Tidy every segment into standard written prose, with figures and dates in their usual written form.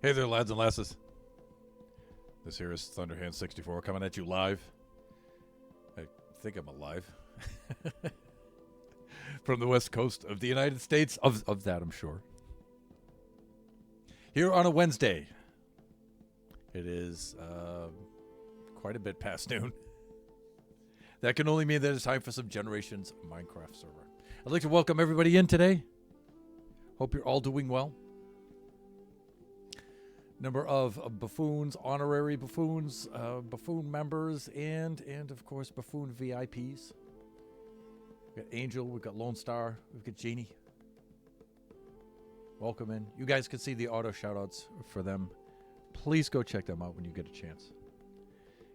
Hey there, lads and lasses. This here is Thunderhand64 coming at you live. I think I'm alive. From the west coast of the United States. Of that, I'm sure. Here on a Wednesday. It is quite a bit past noon. That can only mean that it's time for some Generations Minecraft server. I'd like to welcome everybody in today. Hope you're all doing well. Number of buffoons, honorary buffoons, buffoon members, and of course buffoon VIPs. We've got Angel, we've got Lone Star, we've got Genie. Welcome in. You guys can see the auto shoutouts for them. Please go check them out when you get a chance.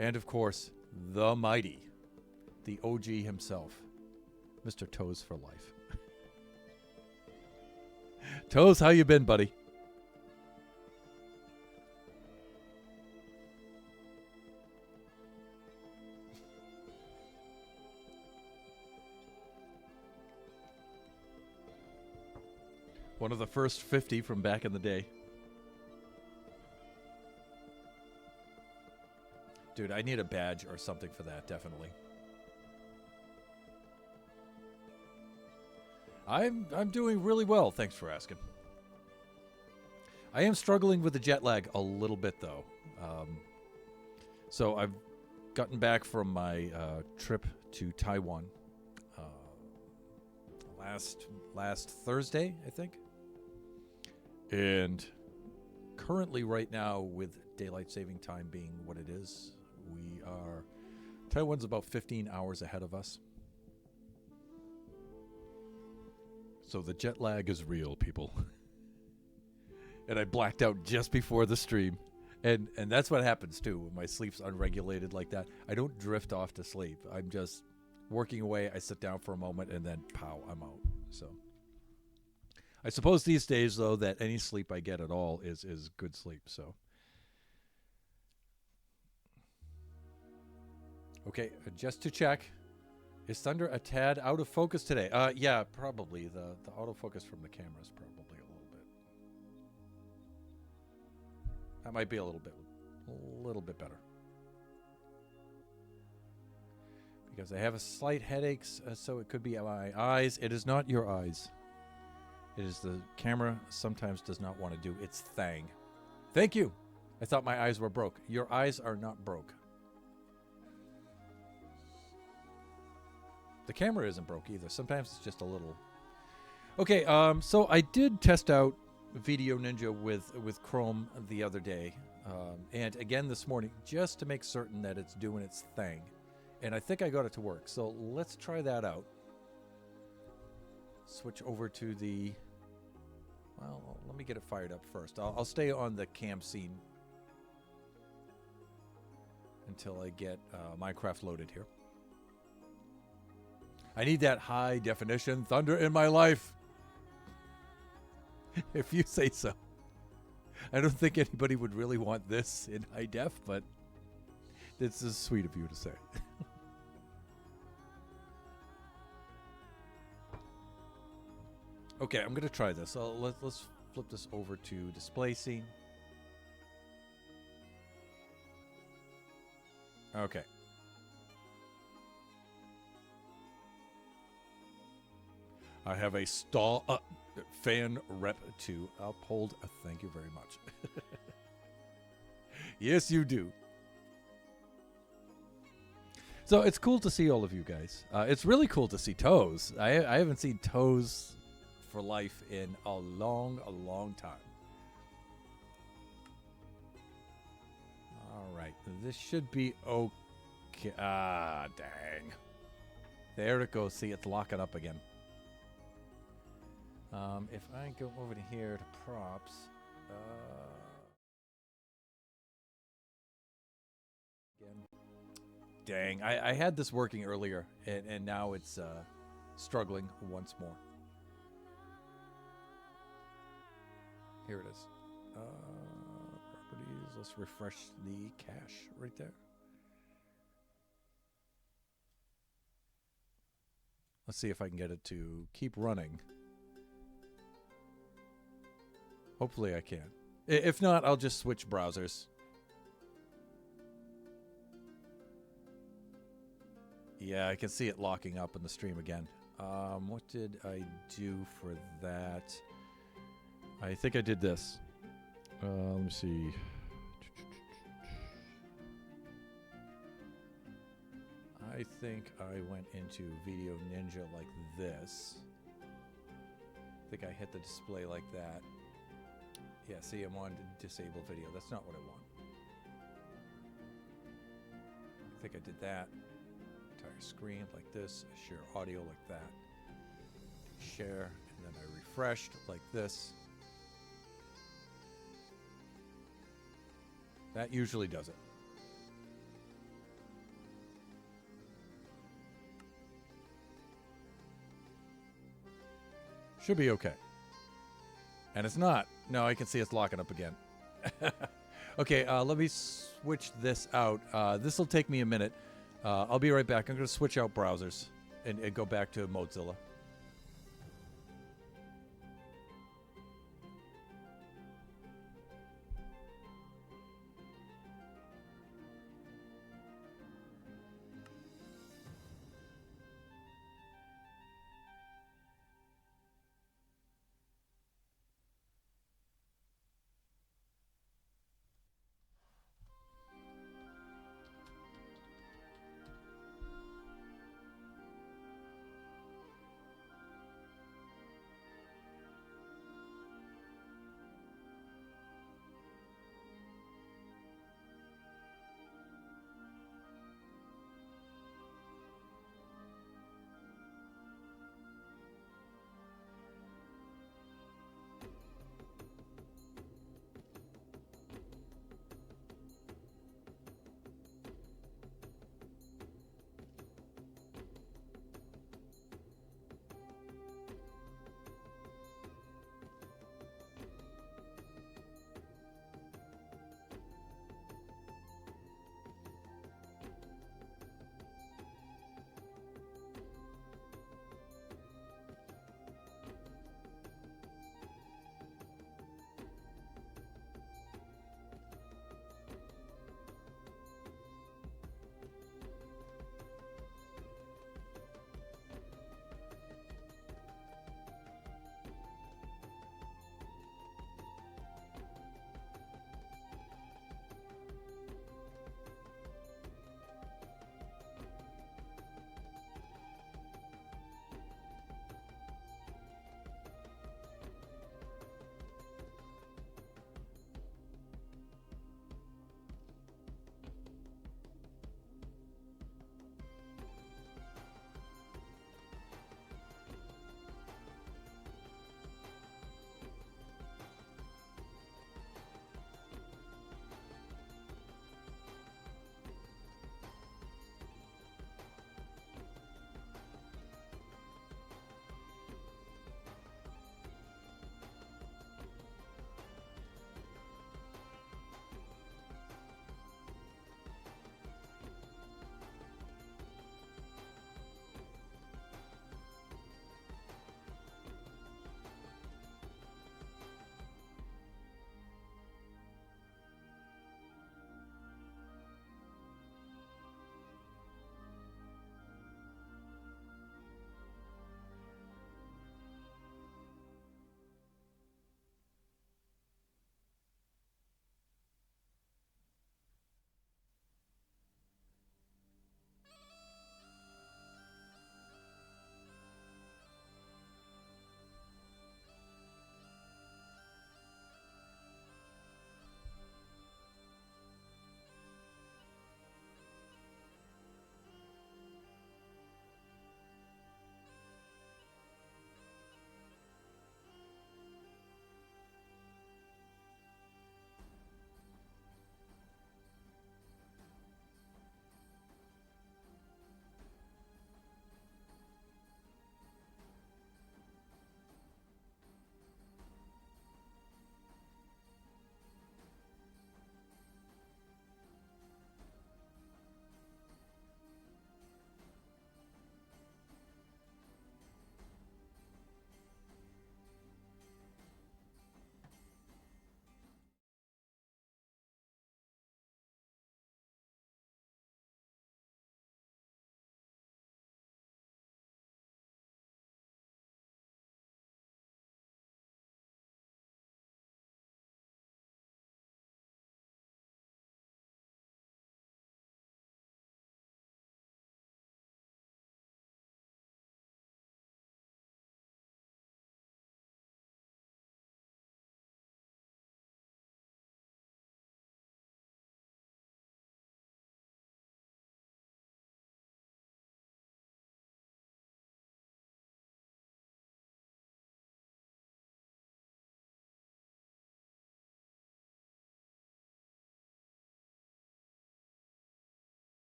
And of course, the mighty, the OG himself, Mr. Toes for life. Toes, how you been, buddy? One of the first 50 from back in the day. Dude, I need a badge or something for that, definitely. I'm doing really well, thanks for asking. I am struggling with the jet lag a little bit, though. So I've gotten back from my trip to Taiwan last Thursday, I think. And currently right now, with daylight saving time being what it is, Taiwan's about 15 hours ahead of us. So the jet lag is real, people. And I blacked out just before the stream. And that's what happens too when my sleep's unregulated like that. I don't drift off to sleep. I'm just working away. I sit down for a moment and then pow, I'm out. So I suppose these days, though, that any sleep I get at all is good sleep. So, okay, just to check, is Thunder a tad out of focus today? Yeah, probably. The autofocus from the camera is probably a little bit. That might be a little bit better. Because I have a slight headaches, so it could be my eyes. It is not your eyes. It is the camera sometimes does not want to do its thing. Thank you. I thought my eyes were broke. Your eyes are not broke. The camera isn't broke either. Sometimes it's just a little. Okay, so I did test out Video Ninja with Chrome the other day. And again this morning, just to make certain that it's doing its thing. And I think I got it to work. So let's try that out. Switch over to the. Well, let me get it fired up first. I'll stay on the cam scene until I get Minecraft loaded here. I need that high definition Thunder in my life. If you say so. I don't think anybody would really want this in high def, but this is sweet of you to say. Okay, I'm going to try this. Let's flip this over to display scene. Okay. I have a fan rep to uphold. Thank you very much. Yes, you do. So it's cool to see all of you guys. It's really cool to see Toes. I haven't seen Toes for life in a long time. All right, this should be okay. Ah, dang. There it goes. See, it's locking up again. If I go over to here to props, again. Dang, I had this working earlier, and now it's struggling once more. Here it is. Properties. Let's refresh the cache right there. Let's see if I can get it to keep running. Hopefully I can. If not, I'll just switch browsers. Yeah, I can see it locking up in the stream again. What did I do for that? I think I did this. Let me see. I think I went into Video Ninja like this. I think I hit the display like that. Yeah, see, I'm on disable video. That's not what I want. I think I did that. Entire screen like this. Share audio like that. Share, and then I refreshed like this. That usually does it. Should be okay. And it's not. No, I can see it's locking up again. Okay, let me switch this out. This will take me a minute. I'll be right back. I'm going to switch out browsers and go back to Mozilla.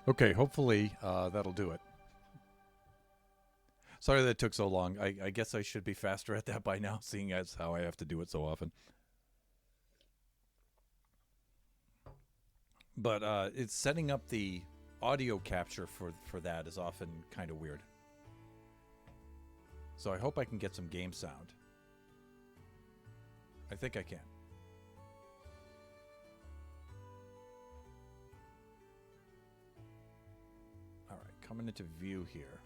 Okay, hopefully that'll do it. Sorry that it took so long. I guess I should be faster at that by now, seeing as how I have to do it so often. But it's setting up the audio capture for that is often kind of weird. So I hope I can get some game sound. I think I can. All right, coming into view here.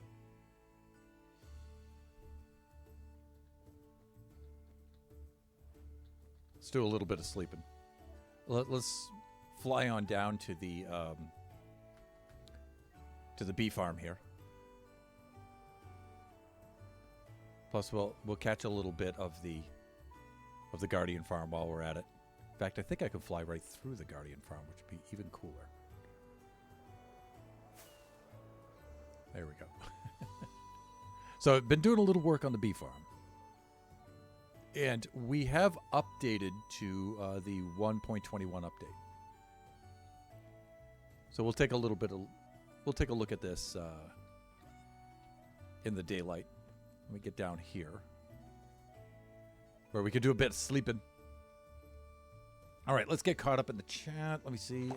Let's do a little bit of sleeping. Let's fly on down to the bee farm here. Plus, we'll catch a little bit of the Guardian farm while we're at it. In fact, I think I could fly right through the Guardian farm, which would be even cooler. There we go. So I've been doing a little work on the bee farm. And we have updated to the 1.21 update. So we'll take a little bit of, we'll take a look at this in the daylight. Let me get down here, where we could do a bit of sleeping. All right, let's get caught up in the chat. Let me see.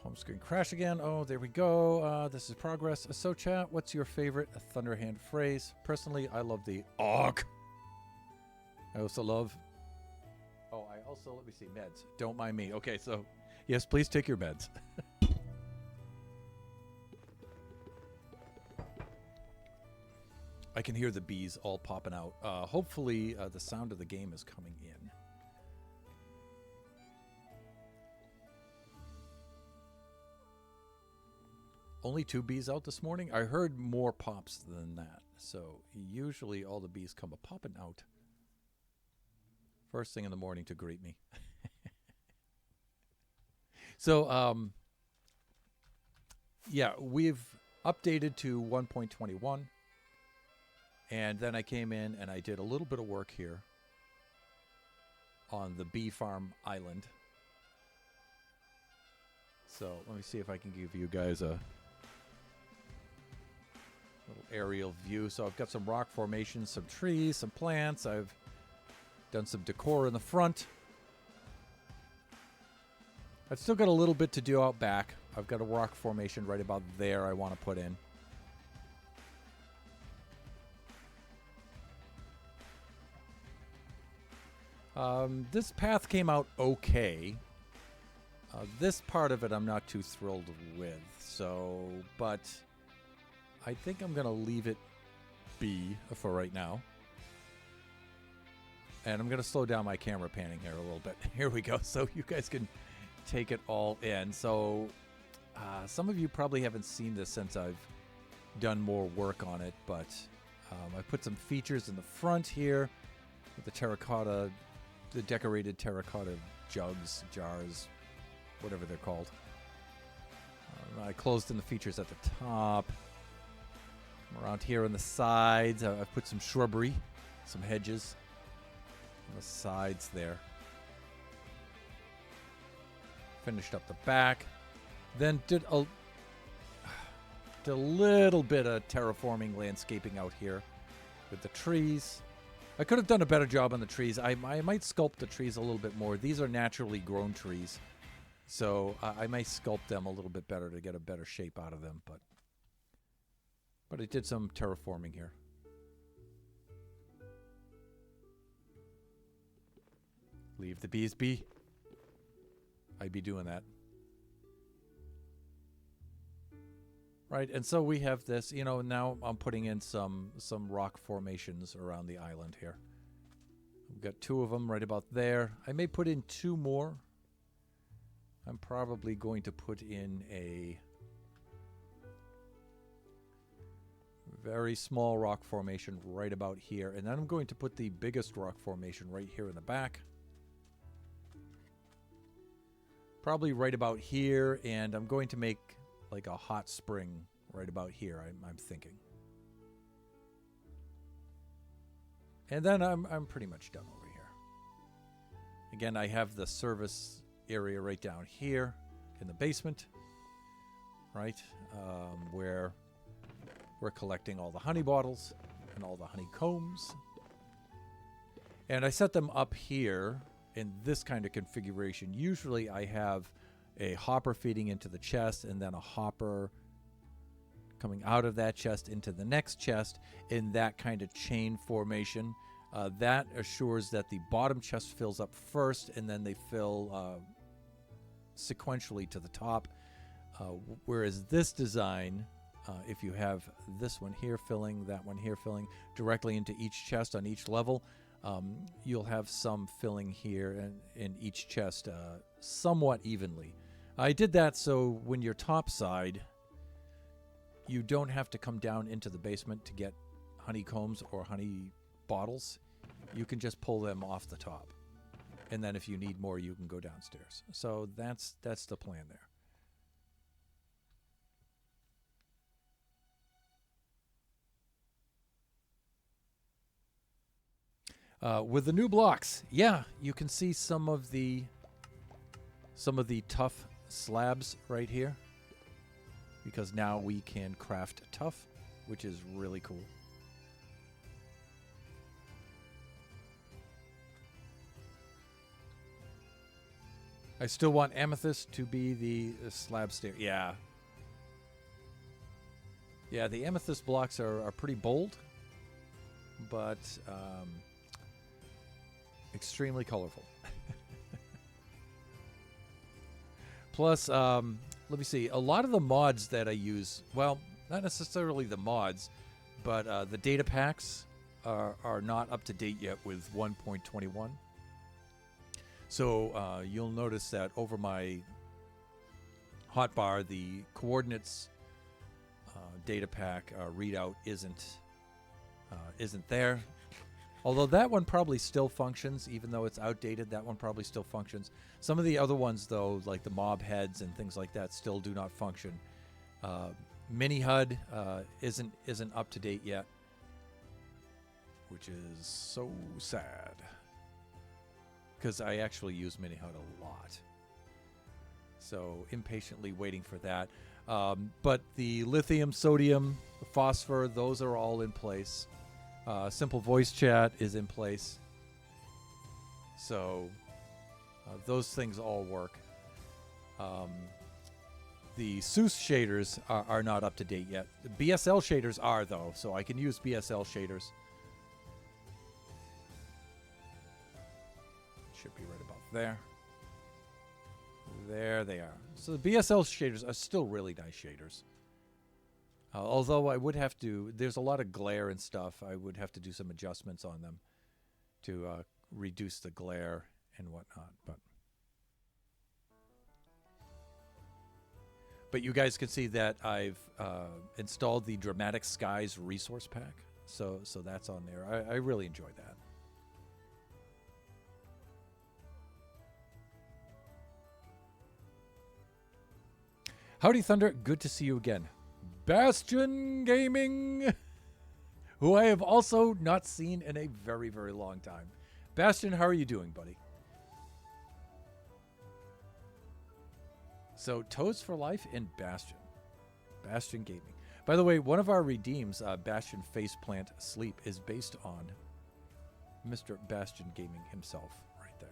Home screen crash again. Oh, there we go. This is progress. So chat, what's your favorite Thunderhand phrase? Personally, I love the "og." I also love... Oh, I also, let me see, meds. Don't mind me. Okay, so, yes, please take your meds. I can hear the bees all popping out. Hopefully, the sound of the game is coming in. Only 2 bees out this morning? I heard more pops than that. So usually all the bees come popping out first thing in the morning to greet me. So, yeah, we've updated to 1.21. And then I came in and I did a little bit of work here on the bee farm island. So let me see if I can give you guys a little aerial view. So I've got some rock formations, some trees, some plants. I've done some decor in the front. I've still got a little bit to do out back. I've got a rock formation right about there I want to put in. This path came out okay. This part of it I'm not too thrilled with. So, but I think I'm going to leave it be for right now. And I'm going to slow down my camera panning here a little bit. Here we go. So you guys can take it all in. So some of you probably haven't seen this since I've done more work on it. But I put some features in the front here with the terracotta, the decorated terracotta jugs, jars, whatever they're called. I closed in the features at the top. Around here on the sides, I've put some shrubbery, some hedges on the sides there. Finished up the back. Then did a little bit of terraforming landscaping out here with the trees. I could have done a better job on the trees. I might sculpt the trees a little bit more. These are naturally grown trees. So I might sculpt them a little bit better to get a better shape out of them. But I did some terraforming here. Leave the bees be. I'd be doing that. Right, and so we have this, you know, now I'm putting in some rock formations around the island here. We've got 2 of them right about there. I may put in 2 more. I'm probably going to put in a very small rock formation right about here. And then I'm going to put the biggest rock formation right here in the back. Probably right about here. And I'm going to make like a hot spring right about here, I'm thinking. And then I'm pretty much done over here. Again, I have the service area right down here in the basement, right, where we're collecting all the honey bottles and all the honeycombs. And I set them up here in this kind of configuration. Usually I have a hopper feeding into the chest and then a hopper coming out of that chest into the next chest in that kind of chain formation. That assures that the bottom chest fills up first and then they fill sequentially to the top. Whereas this design, if you have this one here filling, that one here filling directly into each chest on each level, you'll have some filling here in each chest somewhat evenly. I did that so when you're topside, you don't have to come down into the basement to get honeycombs or honey bottles. You can just pull them off the top. And then if you need more, you can go downstairs. So that's the plan there. With the new blocks, yeah, you can see some of the tough slabs right here, because now we can craft tough, which is really cool. I still want amethyst to be the slab stair. Yeah. Yeah, the amethyst blocks are pretty bold, but extremely colorful. Plus, let me see. A lot of the mods that I use, well, not necessarily the mods, but the data packs are not up to date yet with 1.21. So you'll notice that over my hotbar, the coordinates data pack readout isn't there. Although that one probably still functions, even though it's outdated, that one probably still functions. Some of the other ones, though, like the mob heads and things like that, still do not function. Mini HUD isn't up to date yet, which is so sad, because I actually use Mini HUD a lot. So impatiently waiting for that. But the lithium, sodium, phosphor, those are all in place. Simple voice chat is in place. So those things all work. The SEUS shaders are not up to date yet. The BSL shaders are, though, so I can use BSL shaders. Should be right about there. There they are. So the BSL shaders are still really nice shaders. Although I would have to, there's a lot of glare and stuff. I would have to do some adjustments on them to reduce the glare and whatnot. But you guys can see that I've installed the Dramatic Skies resource pack. So that's on there. I really enjoy that. Howdy Thunder, good to see you again. Bastion Gaming, who I have also not seen in a very, very long time. Bastion, how are you doing, buddy? So, Toads for Life and Bastion. Bastion Gaming. By the way, one of our redeems, Bastion Faceplant Sleep, is based on Mr. Bastion Gaming himself, right there.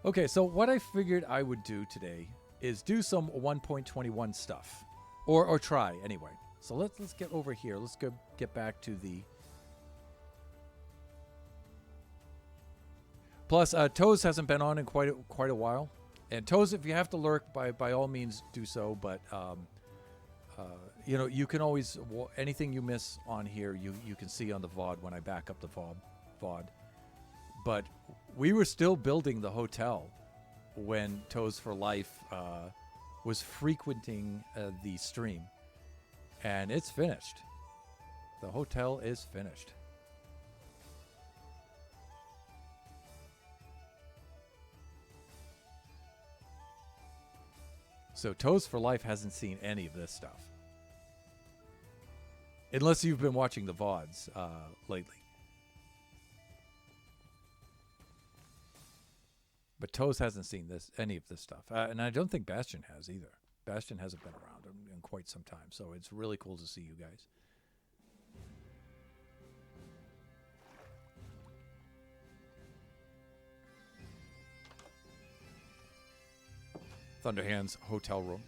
Okay, so what I figured I would do today is do some 1.21 stuff, or try anyway. So let's get over here. Let's get back to the. Plus, Toes hasn't been on in quite a while, and Toes, if you have to lurk, by all means do so. But you know, you can always anything you miss on here, you can see on the VOD when I back up the VOD. But we were still building the hotel when Toes for Life was frequenting the stream. And it's finished. The hotel is finished. So Toes for Life hasn't seen any of this stuff. Unless you've been watching the VODs lately. But Toes hasn't seen any of this stuff. And I don't think Bastion has either. Bastion hasn't been around in quite some time. So it's really cool to see you guys. Thunderhand's hotel room.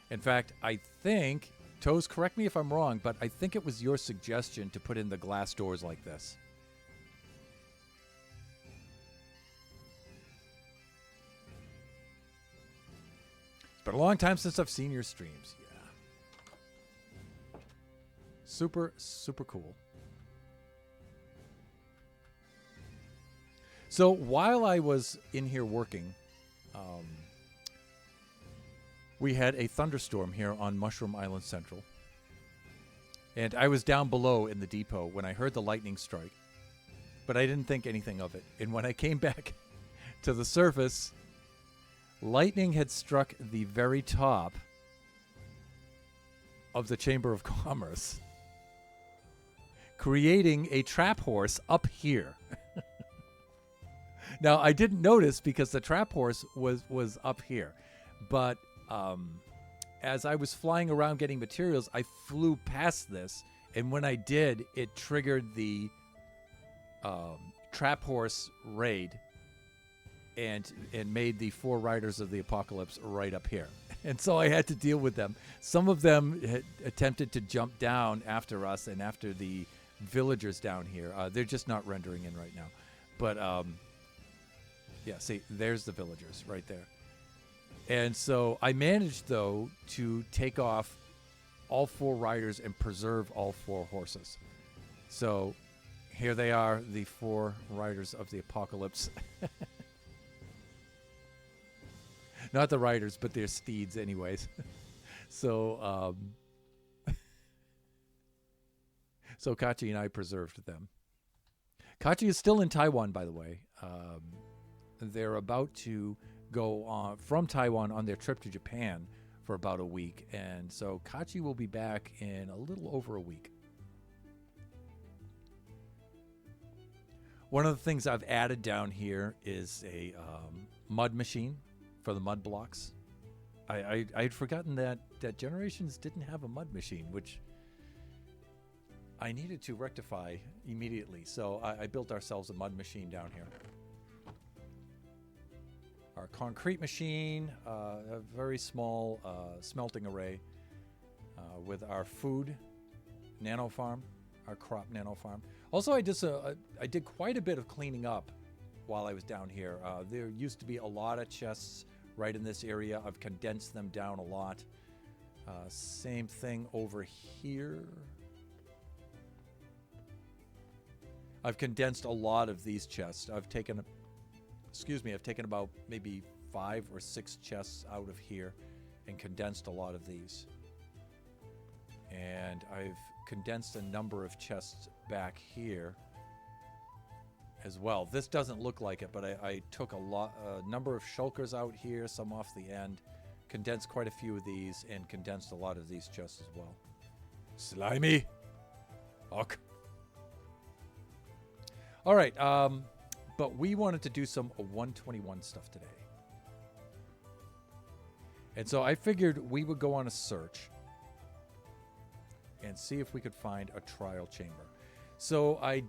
In fact, I think, Toes, correct me if I'm wrong, but I think it was your suggestion to put in the glass doors like this. It's been a long time since I've seen your streams. Yeah. Super, super cool. So while I was in here working, we had a thunderstorm here on Mushroom Island Central. And I was down below in the depot when I heard the lightning strike. But I didn't think anything of it. And when I came back to the surface, lightning had struck the very top of the Chamber of Commerce, creating a trap horse up here. Now, I didn't notice because the trap horse was up here. But as I was flying around getting materials, I flew past this. And when I did, it triggered the trap horse raid and made the 4 Riders of the Apocalypse right up here. And so I had to deal with them. Some of them had attempted to jump down after us and after the villagers down here. They're just not rendering in right now. But, yeah, see, there's the villagers right there. And so I managed, though, to take off all 4 riders and preserve all 4 horses. So here they are, the 4 Riders of the Apocalypse. Not the riders, but their steeds anyways. So, so Kachi and I preserved them. Kachi is still in Taiwan, by the way. They're about to go from Taiwan on their trip to Japan for about a week. And so Kachi will be back in a little over a week. One of the things I've added down here is a mud machine for the mud blocks. I'd forgotten that Generations didn't have a mud machine, which I needed to rectify immediately. So I built ourselves a mud machine down here. Our concrete machine, a very small smelting array with our food nano farm, our crop nano farm. Also, I did quite a bit of cleaning up while I was down here. There used to be a lot of chests right in this area. I've condensed them down a lot. Same thing over here. I've condensed a lot of these chests. I've taken about maybe 5 or 6 chests out of here and condensed a lot of these. And I've condensed a number of chests back here as well. This doesn't look like it, but I took a number of shulkers out here, some off the end, condensed quite a few of these, and condensed a lot of these chests as well. Slimy! Ok. All right, but we wanted to do some 121 stuff today. And so I figured we would go on a search and see if we could find a trial chamber. So I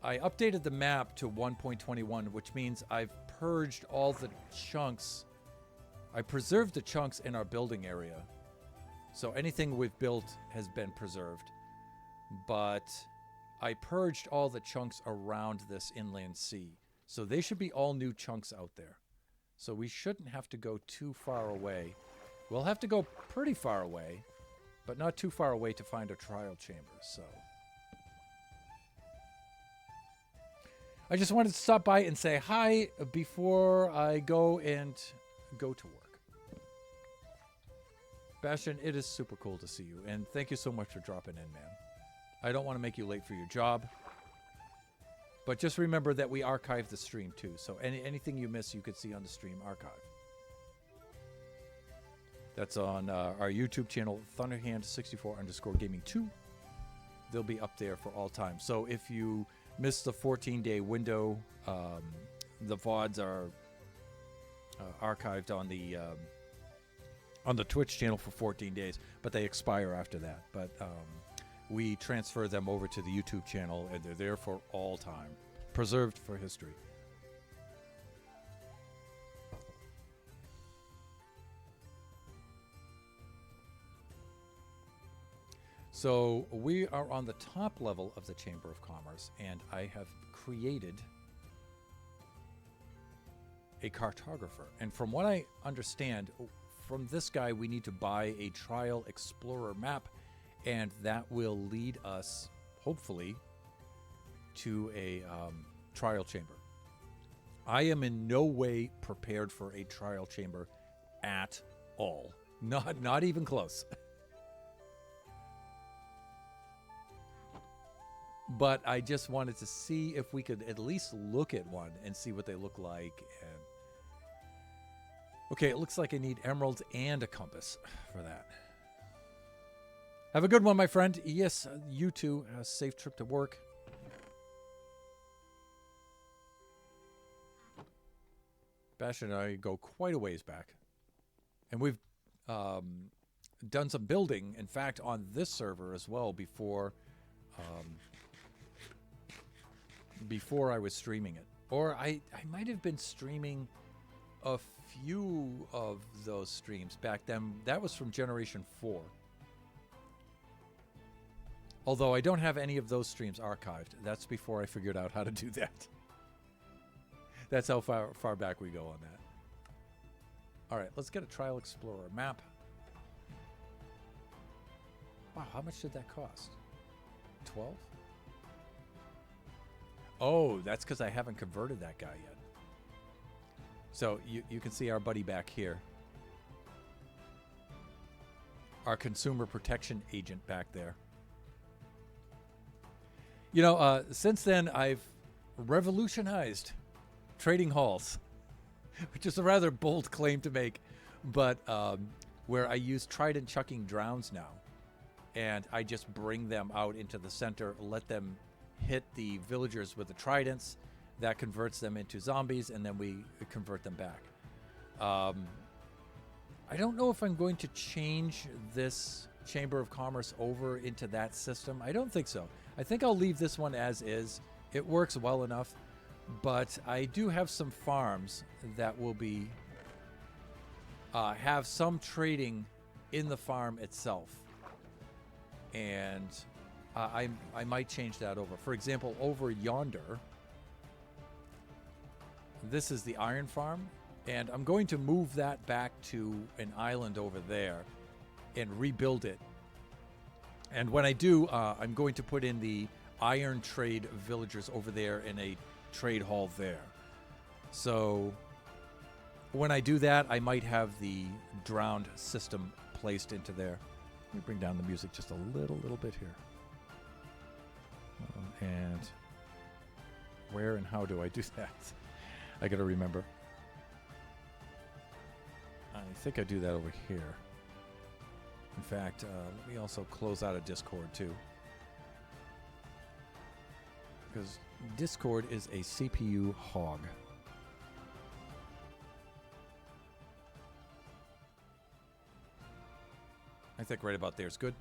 updated the map to 1.21, which means I've purged all the chunks. I preserved the chunks in our building area. So anything we've built has been preserved. But I purged all the chunks around this inland sea. So they should be all new chunks out there. So we shouldn't have to go too far away. We'll have to go pretty far away, but not too far away to find a trial chamber. So I just wanted to stop by and say hi before I go to work. Bastion, it is super cool to see you, and thank you so much for dropping in, man. I don't want to make you late for your job, but just remember that we archive the stream too, so anything you miss you could see on the stream archive. That's on our YouTube channel, Thunderhand64_gaming2. They'll be up there for all time. So if you missed the 14-day window, the VODs are archived on the Twitch channel for 14 days, but they expire after that. But we transfer them over to the YouTube channel, and they're there for all time, preserved for history. So we are on the top level of the Chamber of Commerce, and I have created a cartographer. And from what I understand, from this guy, we need to buy a Trial Explorer map, and that will lead us, hopefully, to a trial chamber. I am in no way prepared for a trial chamber at all. Not even close. But I just wanted to see if we could at least look at one and see what they look like. And okay, it looks like I need emeralds and a compass for that. Have a good one, my friend. Yes, you too. A safe trip to work. Bash and I go quite a ways back. And we've done some building, in fact, on this server as well before I was streaming it. Or I might have been streaming a few of those streams back then. That was from Generation 4. Although I don't have any of those streams archived. That's before I figured out how to do that. That's how far back we go on that. All right, let's get a Trial Explorer map. Wow, how much did that cost? 12? Oh, that's because I haven't converted that guy yet. So you can see our buddy back here. Our consumer protection agent back there. You know, since then, I've revolutionized trading halls, which is a rather bold claim to make, but where I use trident chucking drowns now. And I just bring them out into the center, let them hit the villagers with the tridents. That converts them into zombies, and then we convert them back. I don't know if I'm going to change this Chamber of Commerce over into that system. I don't think so. I think I'll leave this one as is. It works well enough, but I do have some farms that will be have some trading in the farm itself, and I might change that over. For example, over yonder, this is the iron farm, and I'm going to move that back to an island over there and rebuild it. And when I do, I'm going to put in the iron trade villagers over there in a trade hall there. So when I do that, I might have the drowned system placed into there. Let me bring down the music just a little bit here. And where and how do I do that? I gotta remember. I think I do that over here. In fact, let me also close out of Discord too, because Discord is a CPU hog. I think right about there is good.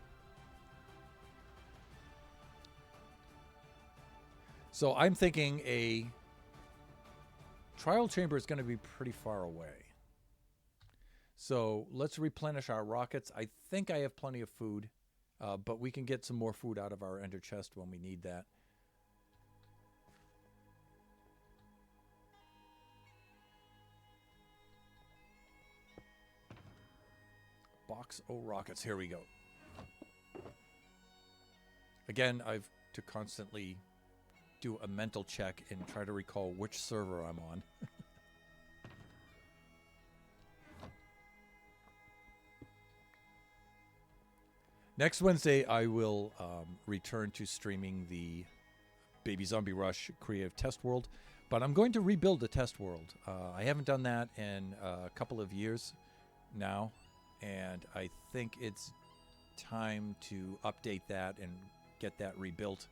So I'm thinking a trial chamber is going to be pretty far away. So let's replenish our rockets. I think I have plenty of food, but we can get some more food out of our ender chest when we need that. Box O rockets. Here we go. Again, I've to constantly do a mental check and try to recall which server I'm on. Next Wednesday, I will return to streaming the Baby Zombie Rush Creative Test World, but I'm going to rebuild the test world. I haven't done that in a couple of years now, and I think it's time to update that and get that rebuilt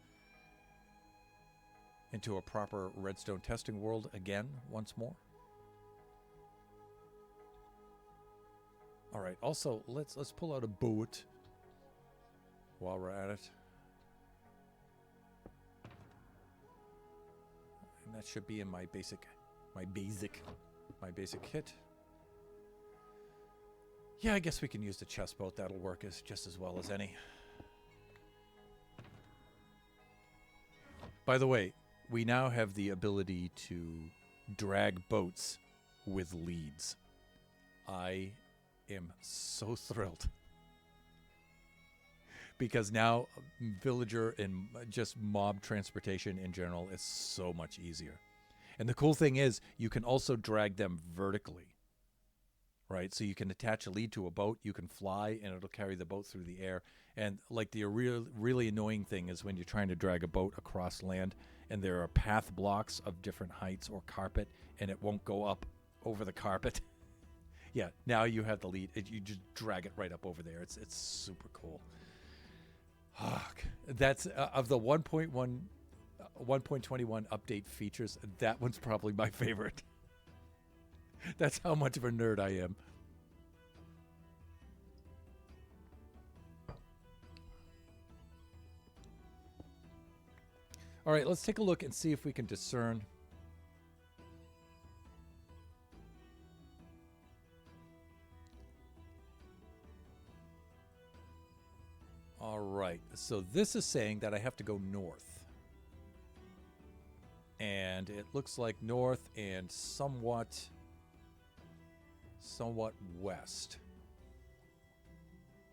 into a proper redstone testing world again once more. All right. Also, let's pull out a boat while we're at it. And that should be in my basic kit. Yeah, I guess we can use the chest boat. That'll work just as well as any. By the way, we now have the ability to drag boats with leads. I am so thrilled. Because now villager and just mob transportation in general is so much easier. And the cool thing is you can also drag them vertically. Right? So you can attach a lead to a boat, you can fly, and it'll carry the boat through the air. And like the really annoying thing is when you're trying to drag a boat across land and there are path blocks of different heights or carpet and it won't go up over the carpet. Yeah, now you have the lead. You just drag it right up over there. It's super cool. That's of the 1.21 update features, that one's probably my favorite. That's how much of a nerd I am. All right, let's take a look and see if we can discern. All right, so this is saying that I have to go north. And it looks like north and somewhat west.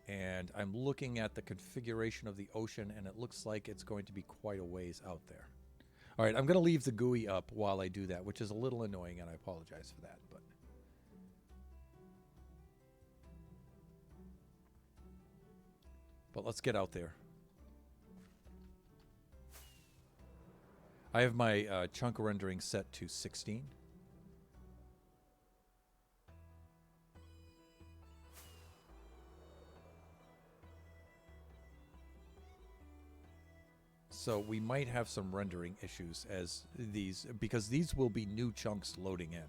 And I'm looking at the configuration of the ocean, and it looks like it's going to be quite a ways out there. All right, I'm going to leave the GUI up while I do that, which is a little annoying, and I apologize for that. But let's get out there. I have my chunk rendering set to 16. So we might have some rendering issues because these will be new chunks loading in.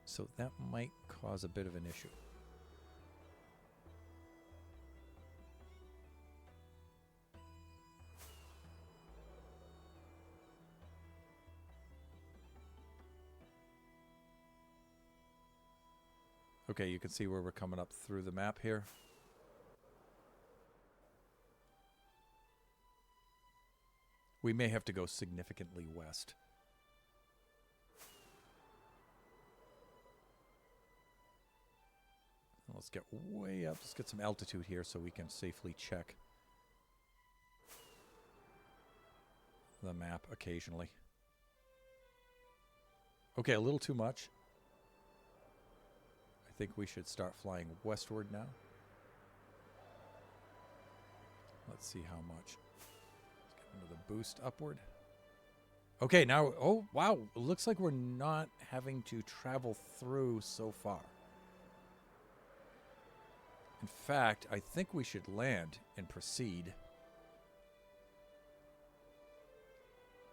So that might cause a bit of an issue. Okay, you can see where we're coming up through the map here. We may have to go significantly west. Let's get way up. Let's get some altitude here so we can safely check the map occasionally. Okay, a little too much. I think we should start flying westward now. Let's see how much. Let's get another boost upward. Okay, now, oh, wow. It looks like we're not having to travel through so far. In fact, I think we should land and proceed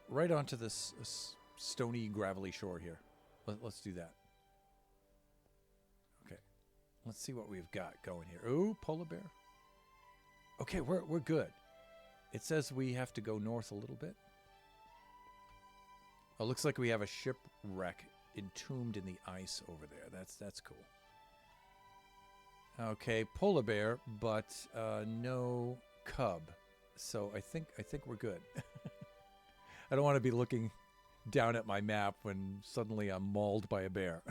right onto this stony, gravelly shore here. Let's do that. Okay. Let's see what we've got going here. Ooh, polar bear. Okay, we're good. It says we have to go north a little bit. Oh, looks like we have a shipwreck entombed in the ice over there. That's cool. Okay, polar bear, but no cub. So I think we're good. I don't want to be looking down at my map when suddenly I'm mauled by a bear.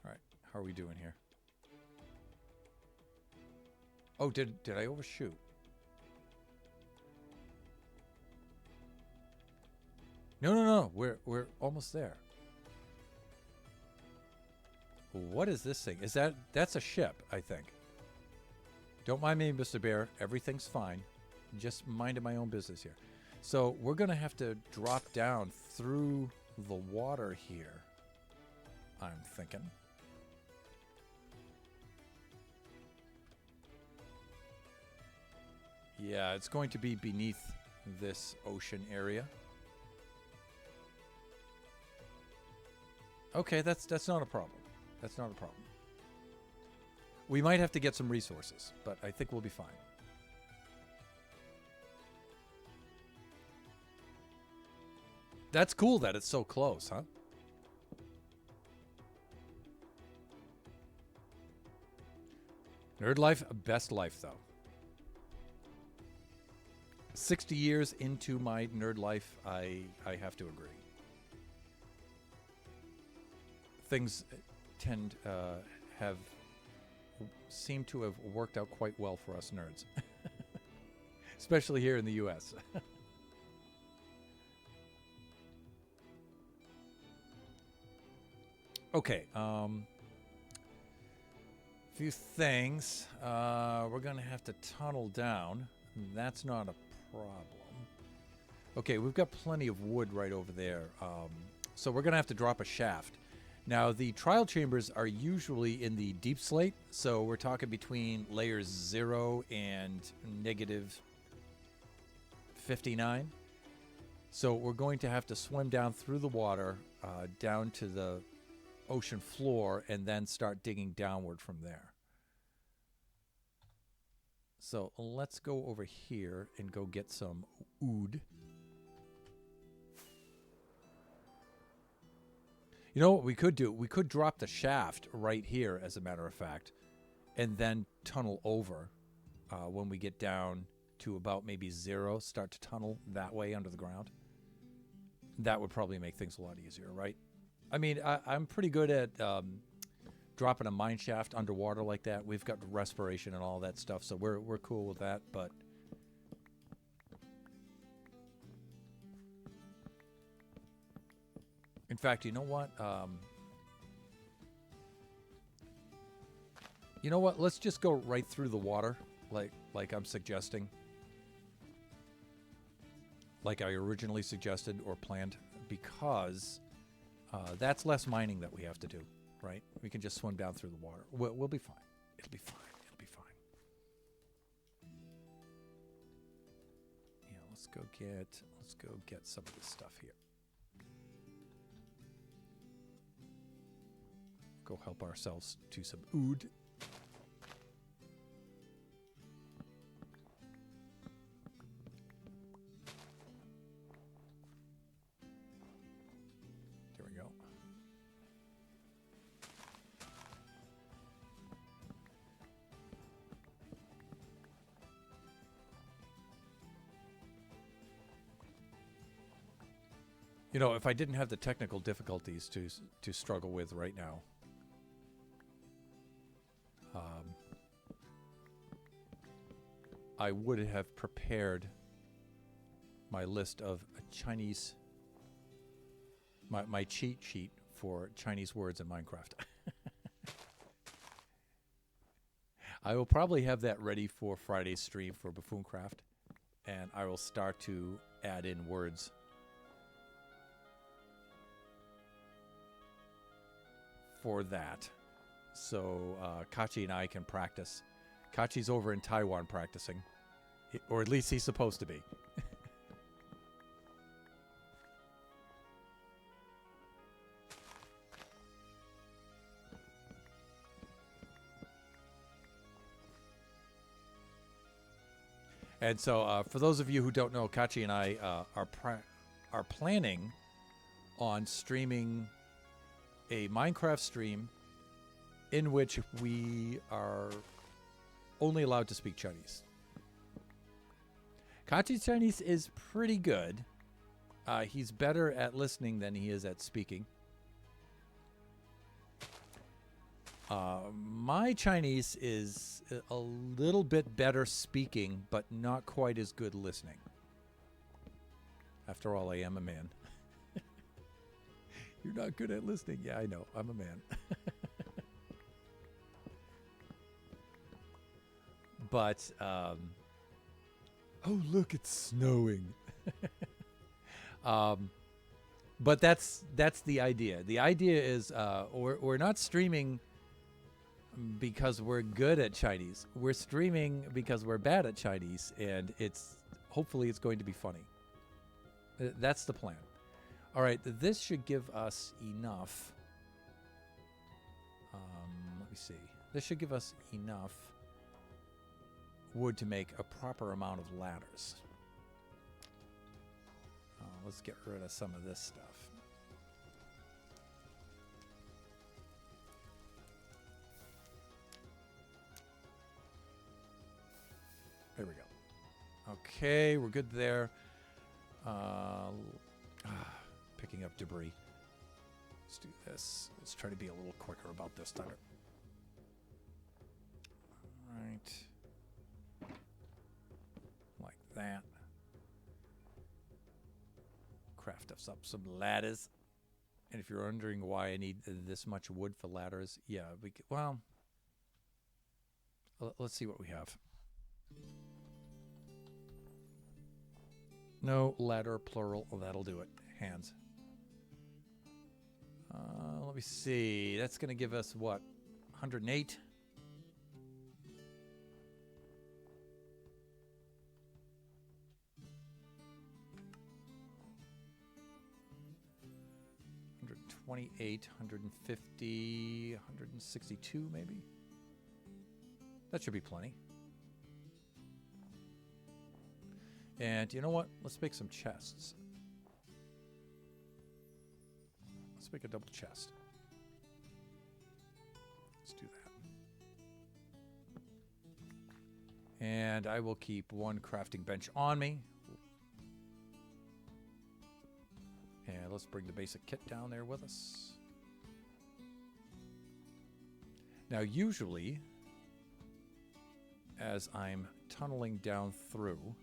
All right, how are we doing here? Oh, did I overshoot? No. We're almost there. What is this thing? That's a ship, I think. Don't mind me, Mr. Bear. Everything's fine. Just minding my own business here. So we're going to have to drop down through the water here, I'm thinking. Yeah, it's going to be beneath this ocean area. Okay, that's not a problem. That's not a problem. We might have to get some resources, but I think we'll be fine. That's cool that it's so close, huh? Nerd life, best life, though. 60 years into my nerd life, I have to agree. Things tend seem to have worked out quite well for us nerds, especially here in the U.S. Okay, few things. We're gonna have to tunnel down. That's not a problem. Okay, we've got plenty of wood right over there. So we're gonna have to drop a shaft. Now, the trial chambers are usually in the deep slate, so we're talking between layers 0 and negative 59. So we're going to have to swim down through the water, down to the ocean floor, and then start digging downward from there. So let's go over here and go get some oud. You know what we could do? We could drop the shaft right here, as a matter of fact, and then tunnel over when we get down to about maybe 0, start to tunnel that way under the ground. That would probably make things a lot easier, right? I mean, I'm pretty good at dropping a mine shaft underwater like that. We've got respiration and all that stuff, so we're cool with that, but... In fact, you know what? You know what? Let's just go right through the water, like I'm suggesting. Like I originally suggested or planned, because that's less mining that we have to do, right? We can just swim down through the water. We'll be fine. It'll be fine. It'll be fine. Yeah, let's go get some of this stuff here. Go help ourselves to some oud. There we go. You know, if I didn't have the technical difficulties to struggle with right now, I would have prepared my list of Chinese, my cheat sheet for Chinese words in Minecraft. I will probably have that ready for Friday's stream for Buffooncraft, and I will start to add in words. For that. So Kachi and I can practice. Kachi's over in Taiwan practicing, or at least he's supposed to be. And so for those of you who don't know, Kachi and I are planning on streaming a Minecraft stream in which we are only allowed to speak Chinese. Kachi's Chinese is pretty good. He's better at listening than he is at speaking. My Chinese is a little bit better speaking, but not quite as good listening. After all, I am a man. You're not good at listening. Yeah, I know. I'm a man. But oh, look, it's snowing. But that's the idea. The idea is we're not streaming because we're good at Chinese. We're streaming because we're bad at Chinese, and hopefully it's going to be funny. That's the plan. All right, this should give us enough. Let me see. This should give us enough wood to make a proper amount of ladders. Let's get rid of some of this stuff. There we go. Okay, we're good there. Picking up debris. Let's do this. Let's try to be a little quicker about this time. All right. Like that. Craft us up some ladders. And if you're wondering why I need this much wood for ladders, yeah, well, let's see what we have. No, ladder, plural. Oh, that'll do it. Hands. Let me see. That's going to give us, what, 108? $128, $150, $162 maybe? That should be plenty. And you know what? Let's make some chests. Let's make a double chest. Let's do that. And I will keep one crafting bench on me. And let's bring the basic kit down there with us. Now, usually, as I'm tunneling down through,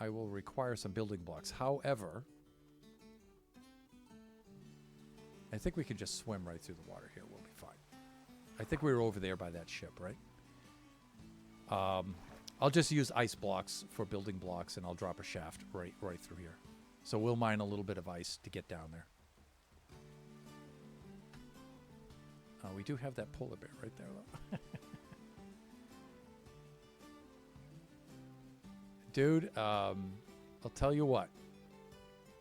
I will require some building blocks. However, I think we can just swim right through the water here. We'll be fine. I think we were over there by that ship, right? I'll just use ice blocks for building blocks, and I'll drop a shaft right through here. So we'll mine a little bit of ice to get down there. We do have that polar bear right there, though. Dude, I'll tell you what.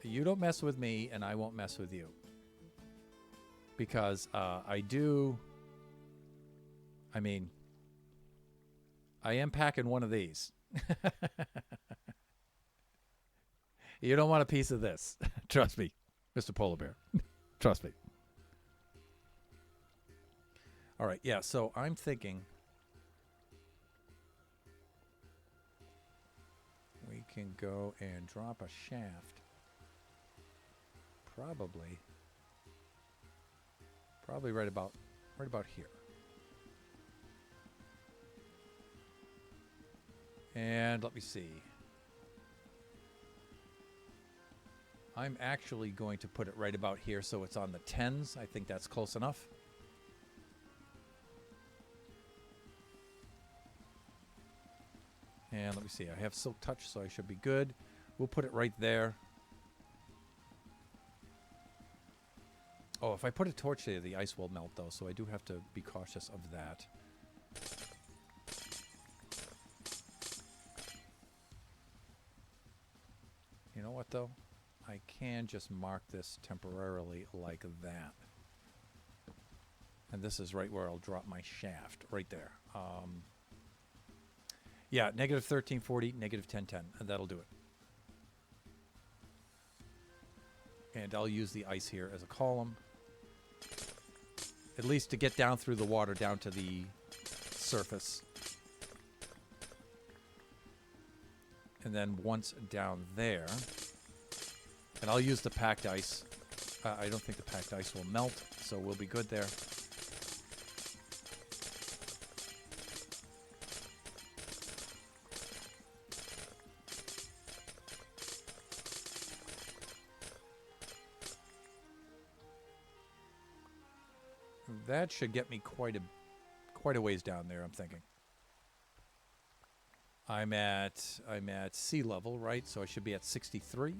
You don't mess with me, and I won't mess with you. Because I am packing one of these. You don't want a piece of this. Trust me, Mr. Polar Bear. Trust me. All right, yeah, so I'm thinking we can go and drop a shaft. Probably right about here. And let me see. I'm actually going to put it right about here so it's on the 10s. I think that's close enough. And let me see. I have Silk Touch, so I should be good. We'll put it right there. Oh, if I put a torch there, the ice will melt, though, so I do have to be cautious of that. You know what, though? I can just mark this temporarily like that. And this is right where I'll drop my shaft, right there. Yeah, negative 1340, negative 1010, and that'll do it. And I'll use the ice here as a column. At least to get down through the water, down to the surface. And then once down there, and I'll use the packed ice. I don't think the packed ice will melt, so we'll be good there. that should get me quite a ways down there, I'm thinking. I'm at sea level, right? So I should be at 63.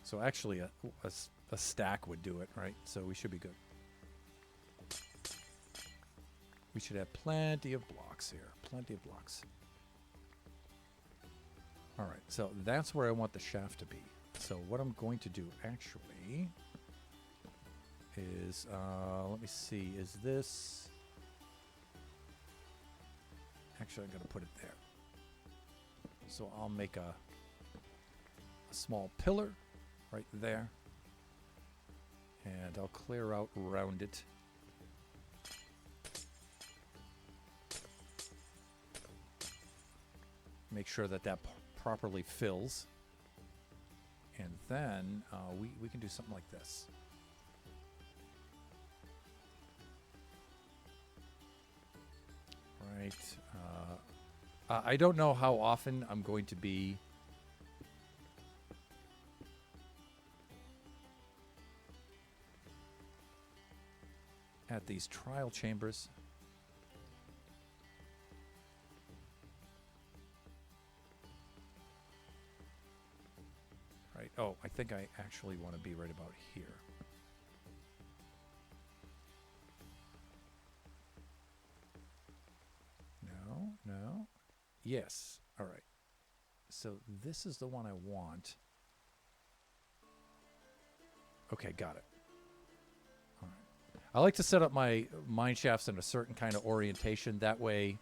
So actually a stack would do it, right? So we should be good. We should have plenty of blocks here. Plenty of blocks. All right, so that's where I want the shaft to be. So what I'm going to do actually is, let me see, is this... Actually, I'm going to put it there. So I'll make a small pillar right there. And I'll clear out around it. Make sure that properly fills. And then we can do something like this. Right. I don't know how often I'm going to be at these trial chambers. Right. Oh, I think I actually want to be right about here. No. Yes. All right. So this is the one I want. Okay, got it. All right. I like to set up my mine shafts in a certain kind of orientation. That way,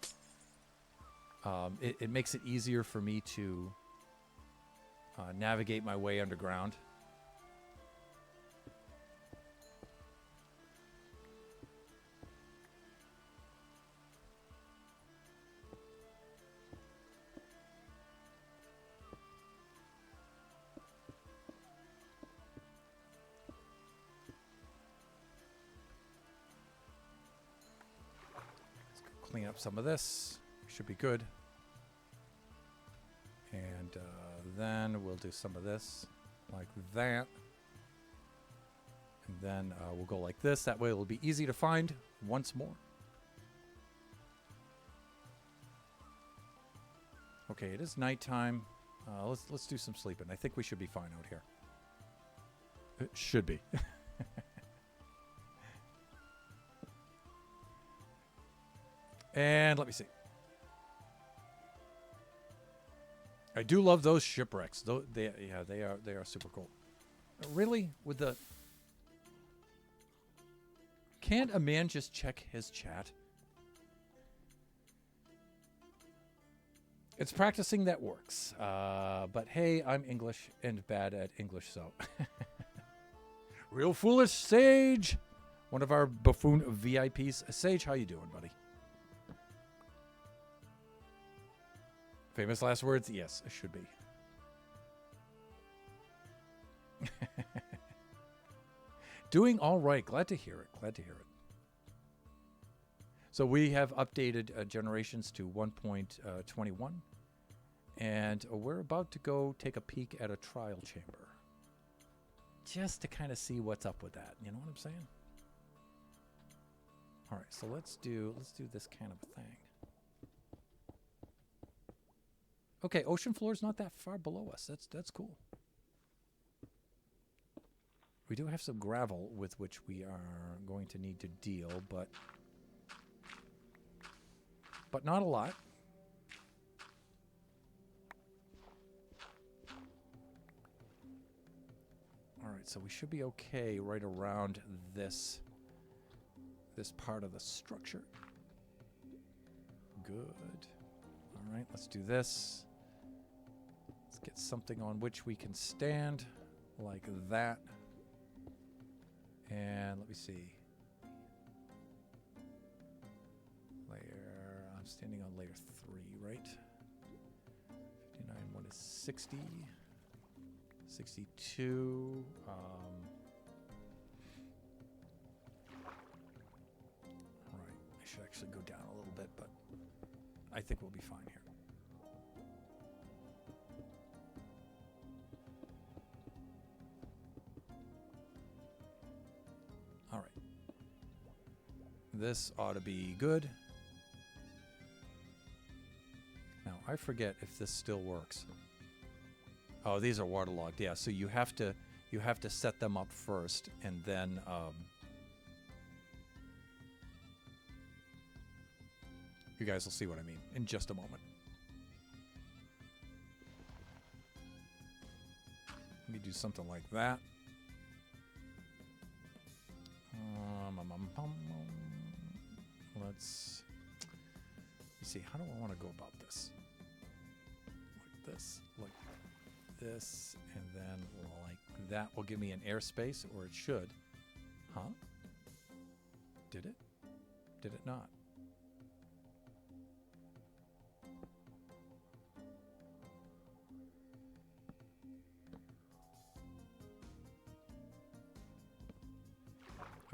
it makes it easier for me to navigate my way underground. Clean up some of this. Should be good. And then we'll do some of this like that. And then we'll go like this. That way it'll be easy to find once more. Okay, it is nighttime. Let's do some sleeping. I think we should be fine out here. It should be. And let me see. I do love those shipwrecks. Though they are super cool. Really? With the... Can't a man just check his chat? It's practicing that works. But hey, I'm English and bad at English, so... Real foolish Sage! One of our buffoon VIPs. Sage, how you doing, buddy? Famous last words? Yes, it should be. Doing all right. Glad to hear it. Glad to hear it. So we have updated generations to 1.21. And we're about to go take a peek at a trial chamber. Just to kind of see what's up with that. You know what I'm saying? All right, so let's do this kind of a thing. Okay, ocean floor is not that far below us. That's cool. We do have some gravel with which we are going to need to deal, but not a lot. All right, so we should be okay right around this part of the structure. Good. All right, let's do this. Let's get something on which we can stand like that. And let me see. Layer, I'm standing on layer 3, right? 59, what is 60? 62. All right, I should actually go down a little bit, but I think we'll be fine here. All right. This ought to be good. Now, I forget if this still works. Oh, these are waterlogged. Yeah, so you have to set them up first, and then you guys will see what I mean in just a moment. Let me do something like that. Let's see. How do I want to go about this? Like this, like this, and then like that will give me an airspace, or it should. Huh? Did it? Did it not?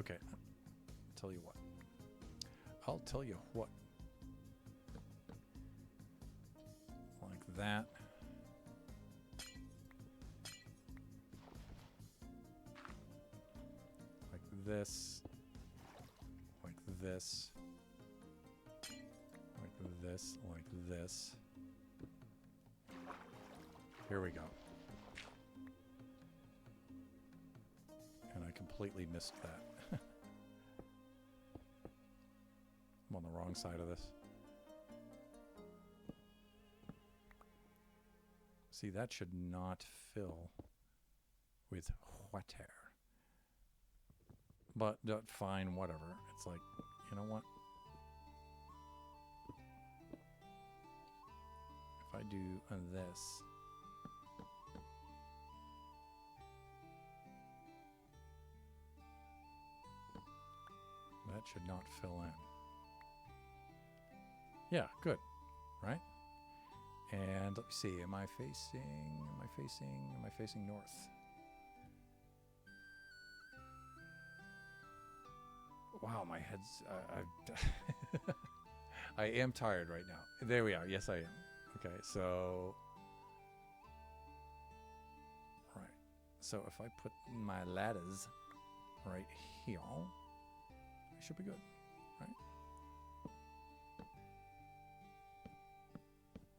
Okay. Tell you what. I'll tell you what. Like that. Like this. Like this. Like this. Like this. Here we go. And I completely missed that. I'm on the wrong side of this. See, that should not fill with water. But fine, whatever. It's like, you know what? If I do this. That should not fill in. Yeah, good, right? And let me see, am I facing north? Wow, my head's, I am tired right now. There we are, yes I am. Okay, so, right. So if I put my ladders right here, I should be good, right?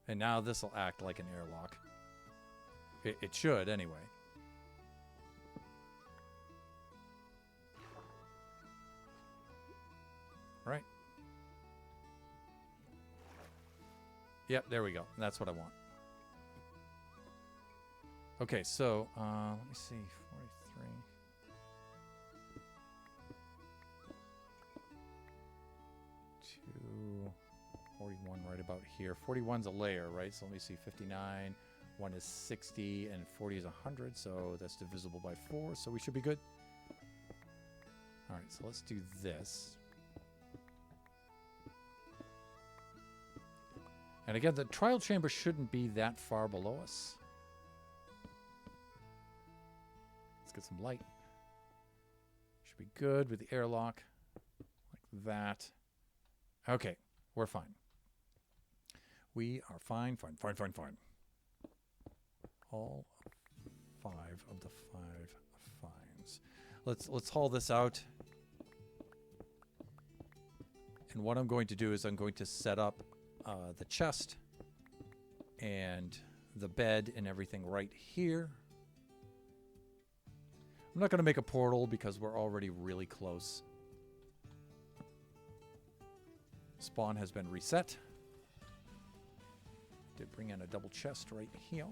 And now this will act like an airlock. It should, anyway. Right. Yep, there we go. That's what I want. Okay, so, let me see. 43. 41 right about here. 41's a layer, right? So let me see, 59, 1 is 60, and 40 is 100, so that's divisible by 4, so we should be good. All right, so let's do this. And again, the trial chamber shouldn't be that far below us. Let's get some light. Should be good with the airlock, like that. Okay, we're fine. We are fine. All 5 of the 5 fines. Let's haul this out. And what I'm going to do is I'm going to set up the chest and the bed and everything right here. I'm not going to make a portal because we're already really close. Spawn has been reset. Did bring in a double chest right here.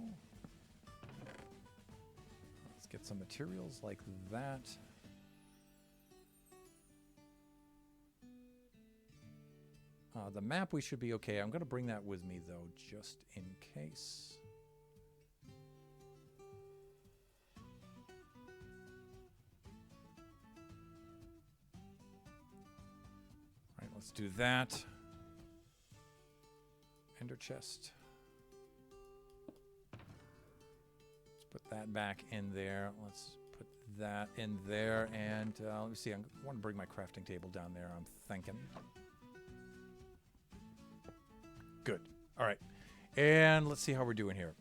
Let's get some materials like that. The map, we should be okay. I'm going to bring that with me, though, just in case. All right, let's do that. Ender chest. Let's put that back in there. Let's put that in there. And let me see. I want to bring my crafting table down there, I'm thinking. Good. All right. And let's see how we're doing here.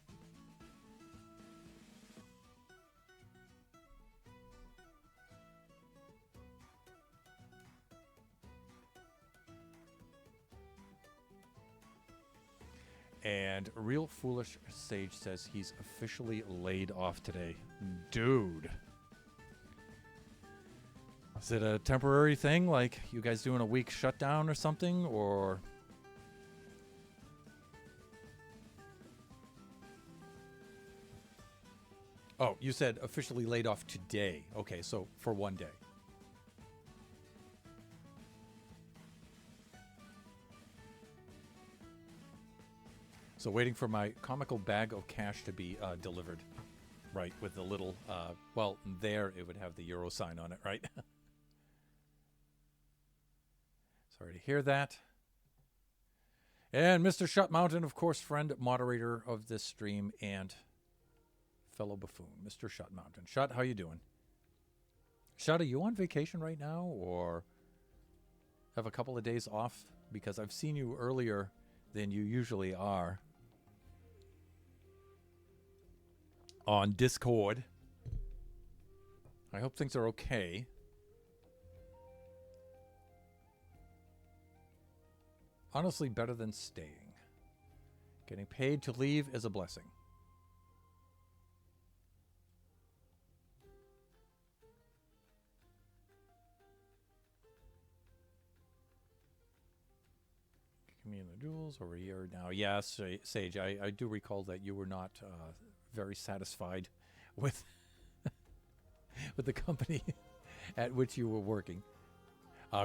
And Real Foolish Sage says he's officially laid off today. Dude. Is it a temporary thing? Like, you guys doing a week shutdown or something? Or... Oh, you said officially laid off today. Okay, so for one day. So waiting for my comical bag of cash to be delivered. Right, with the little, well, there it would have the euro sign on it, right? Sorry to hear that. And Mr. Shut Mountain, of course, friend, moderator of this stream, and fellow buffoon, Mr. Shut Mountain. Shut, how you doing? Shut, are you on vacation right now, or have a couple of days off? Because I've seen you earlier than you usually are on Discord. I hope things are okay. Honestly, better than staying. Getting paid to leave is a blessing. Me and the duels over a year now. Yes, Sage, I do recall that you were not very satisfied with with the company at which you were working.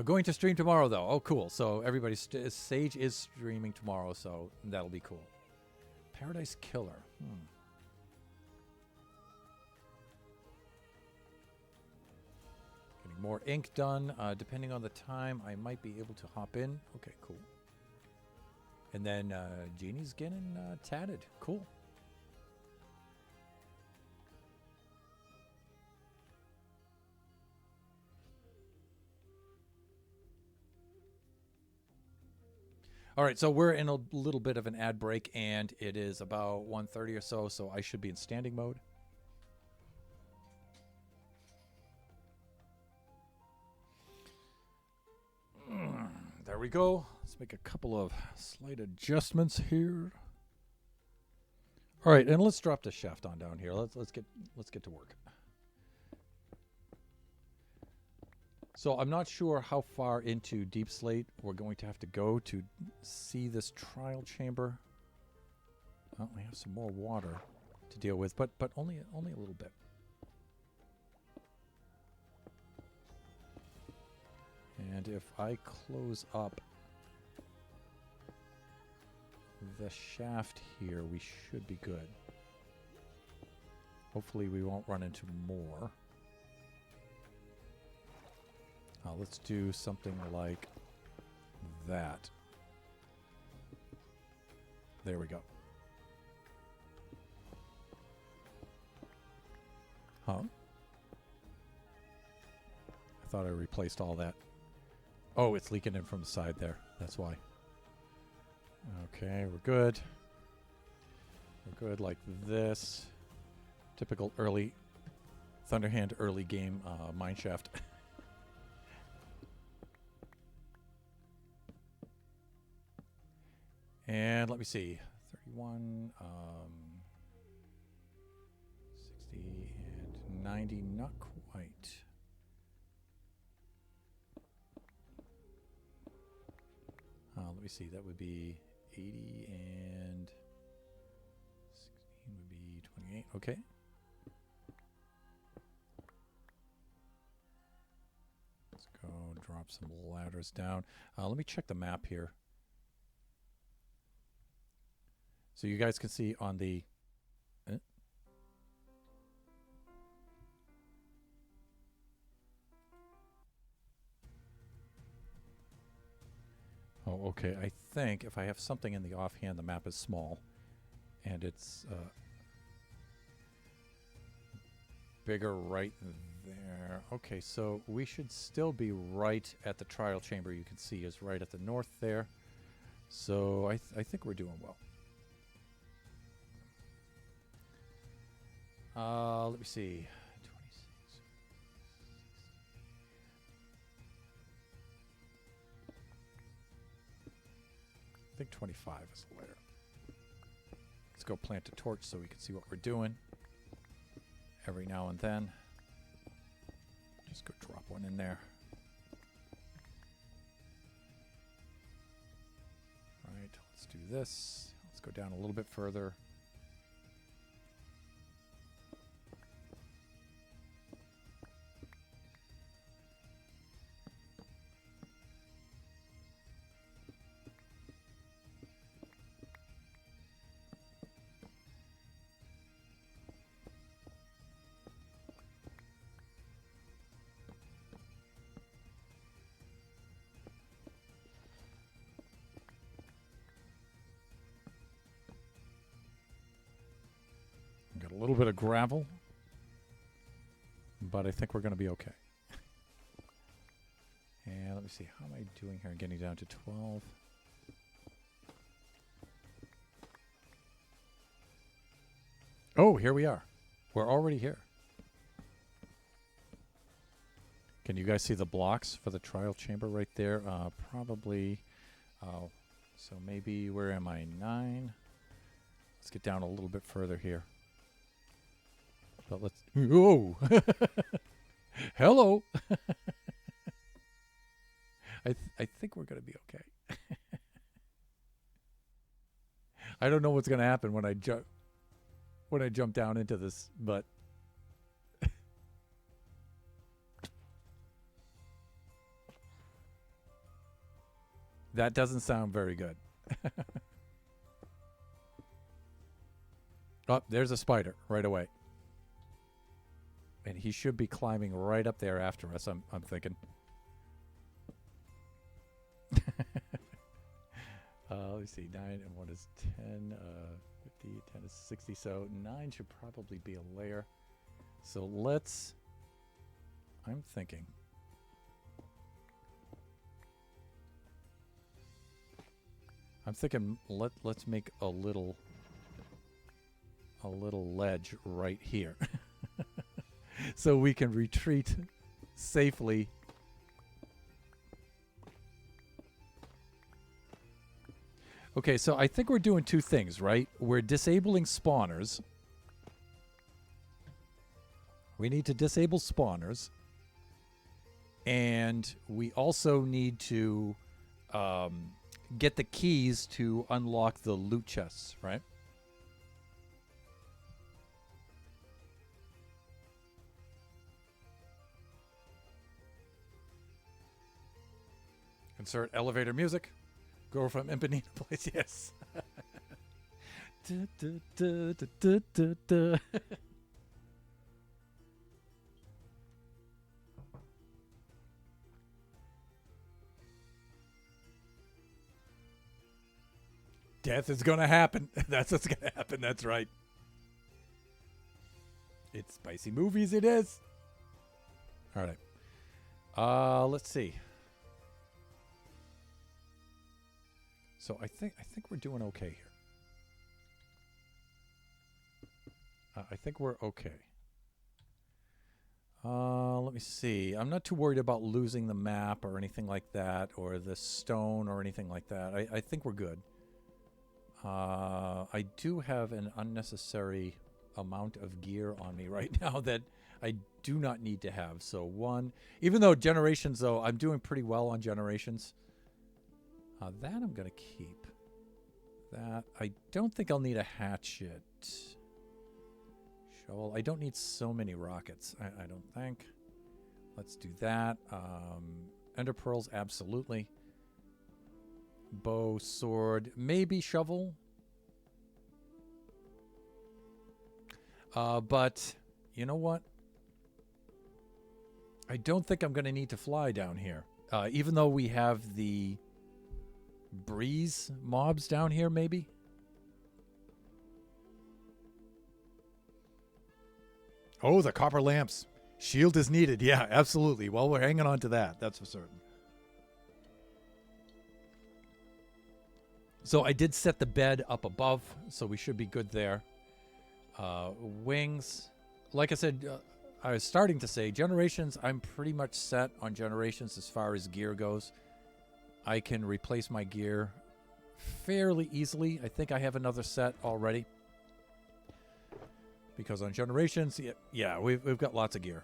Going to stream tomorrow, though. Oh, cool. So everybody, Sage is streaming tomorrow, so that'll be cool. Paradise Killer. Getting more ink done. Depending on the time, I might be able to hop in. Okay, cool. And then Jeannie's getting tatted. Cool. All right, so we're in a little bit of an ad break, and it is about 1:30 or so, so I should be in standing mode. There we go. Let's make a couple of slight adjustments here. All right, and let's drop the shaft on down here. Let's get to work. So I'm not sure how far into Deep Slate we're going to have to go to see this trial chamber. Well, we have some more water to deal with, but only a little bit. And if I close up the shaft here, we should be good. Hopefully we won't run into more. Let's do something like that. There we go. Huh? I thought I replaced all that. Oh, it's leaking in from the side there. That's why. Okay, we're good. We're good like this. Typical early Thunderhand early game mineshaft. And let me see. 31, 60, and 90. Not quite. Let me see. That would be 80 and 16 would be 28. Okay. Let's go drop some ladders down. Let me check the map here. So you guys can see on the... Oh, okay. I think if I have something in the offhand, the map is small. And it's bigger right there. Okay, so we should still be right at the trial chamber. You can see is right at the north there. So I think we're doing well. Let me see. 26. I think 25 is the layer. Let's go plant a torch so we can see what we're doing every now and then. Just go drop one in there. All right, let's do this. Let's go down a little bit further. Got a little bit of gravel, but I think we're going to be okay. And let me see, how am I doing here? Getting down to 12. Oh, here we are. We're already here. Can you guys see the blocks for the trial chamber right there? Probably. So maybe, where am I? 9. Let's get down a little bit further here. But let's. Whoa! Hello! I think we're going to be okay. I don't know what's going to happen when I jump down into this, but that doesn't sound very good. Oh, there's a spider right away. And he should be climbing right up there after us, I'm thinking. Let me see, 9 and 1 is 10, 50, 10 is 60, so 9 should probably be a layer. So let's, I'm thinking. Let's make a little ledge right here. So we can retreat safely. Okay, so I think we're doing two things, right? We're disabling spawners. We need to disable spawners. And we also need to get the keys to unlock the loot chests, right? Insert elevator music. Go from Impanina Place, yes. Death is gonna happen. That's what's gonna happen, that's right. It's Spicy Movies, it is. Alright. Let's see. So I think we're doing okay here. I think we're okay. Let me see. I'm not too worried about losing the map or anything like that, or the stone or anything like that. I think we're good. I do have an unnecessary amount of gear on me right now that I do not need to have. So one, even though generations, though, I'm doing pretty well on generations. That I'm going to keep. That, I don't think I'll need a hatchet. Shovel, I don't need so many rockets, I don't think. Let's do that. Ender pearls, absolutely. Bow, sword, maybe shovel. But, you know what? I don't think I'm going to need to fly down here. Even though we have the breeze mobs down here, maybe? Oh, the copper lamps. Shield is needed. Yeah, absolutely. Well, we're hanging on to that. That's for certain. So I did set the bed up above, so we should be good there. Wings. Like I said, I was starting to say, generations, I'm pretty much set on generations as far as gear goes. I can replace my gear fairly easily. I think I have another set already. Because on generations, yeah, we've got lots of gear.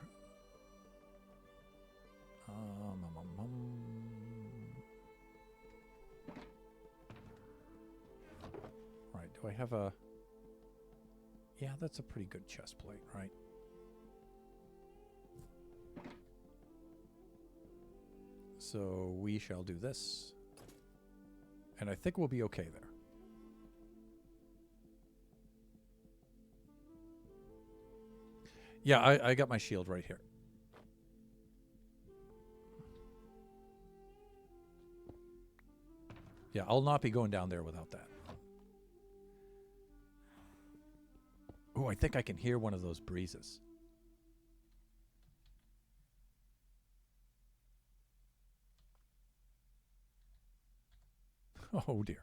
Right, do I have a... Yeah, that's a pretty good chest plate, right? So we shall do this. And I think we'll be okay there. Yeah, I got my shield right here. Yeah, I'll not be going down there without that. Oh, I think I can hear one of those breezes. Oh, dear.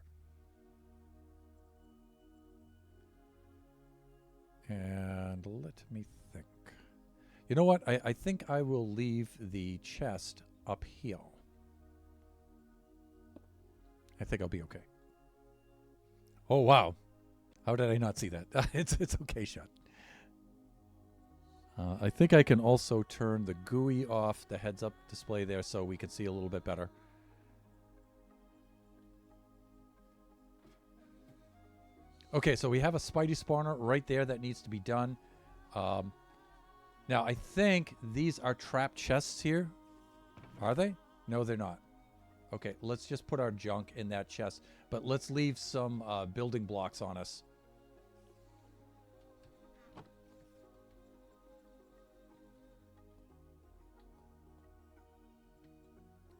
And let me think. You know what? I think I will leave the chest uphill. I think I'll be okay. Oh, wow. How did I not see that? It's okay, shot. I think I can also turn the GUI off, the heads-up display there, so we can see a little bit better. Okay, so we have a Spidey spawner right there that needs to be done. Now, I think these are trap chests here. Are they? No, they're not. Okay, let's just put our junk in that chest. But let's leave some building blocks on us.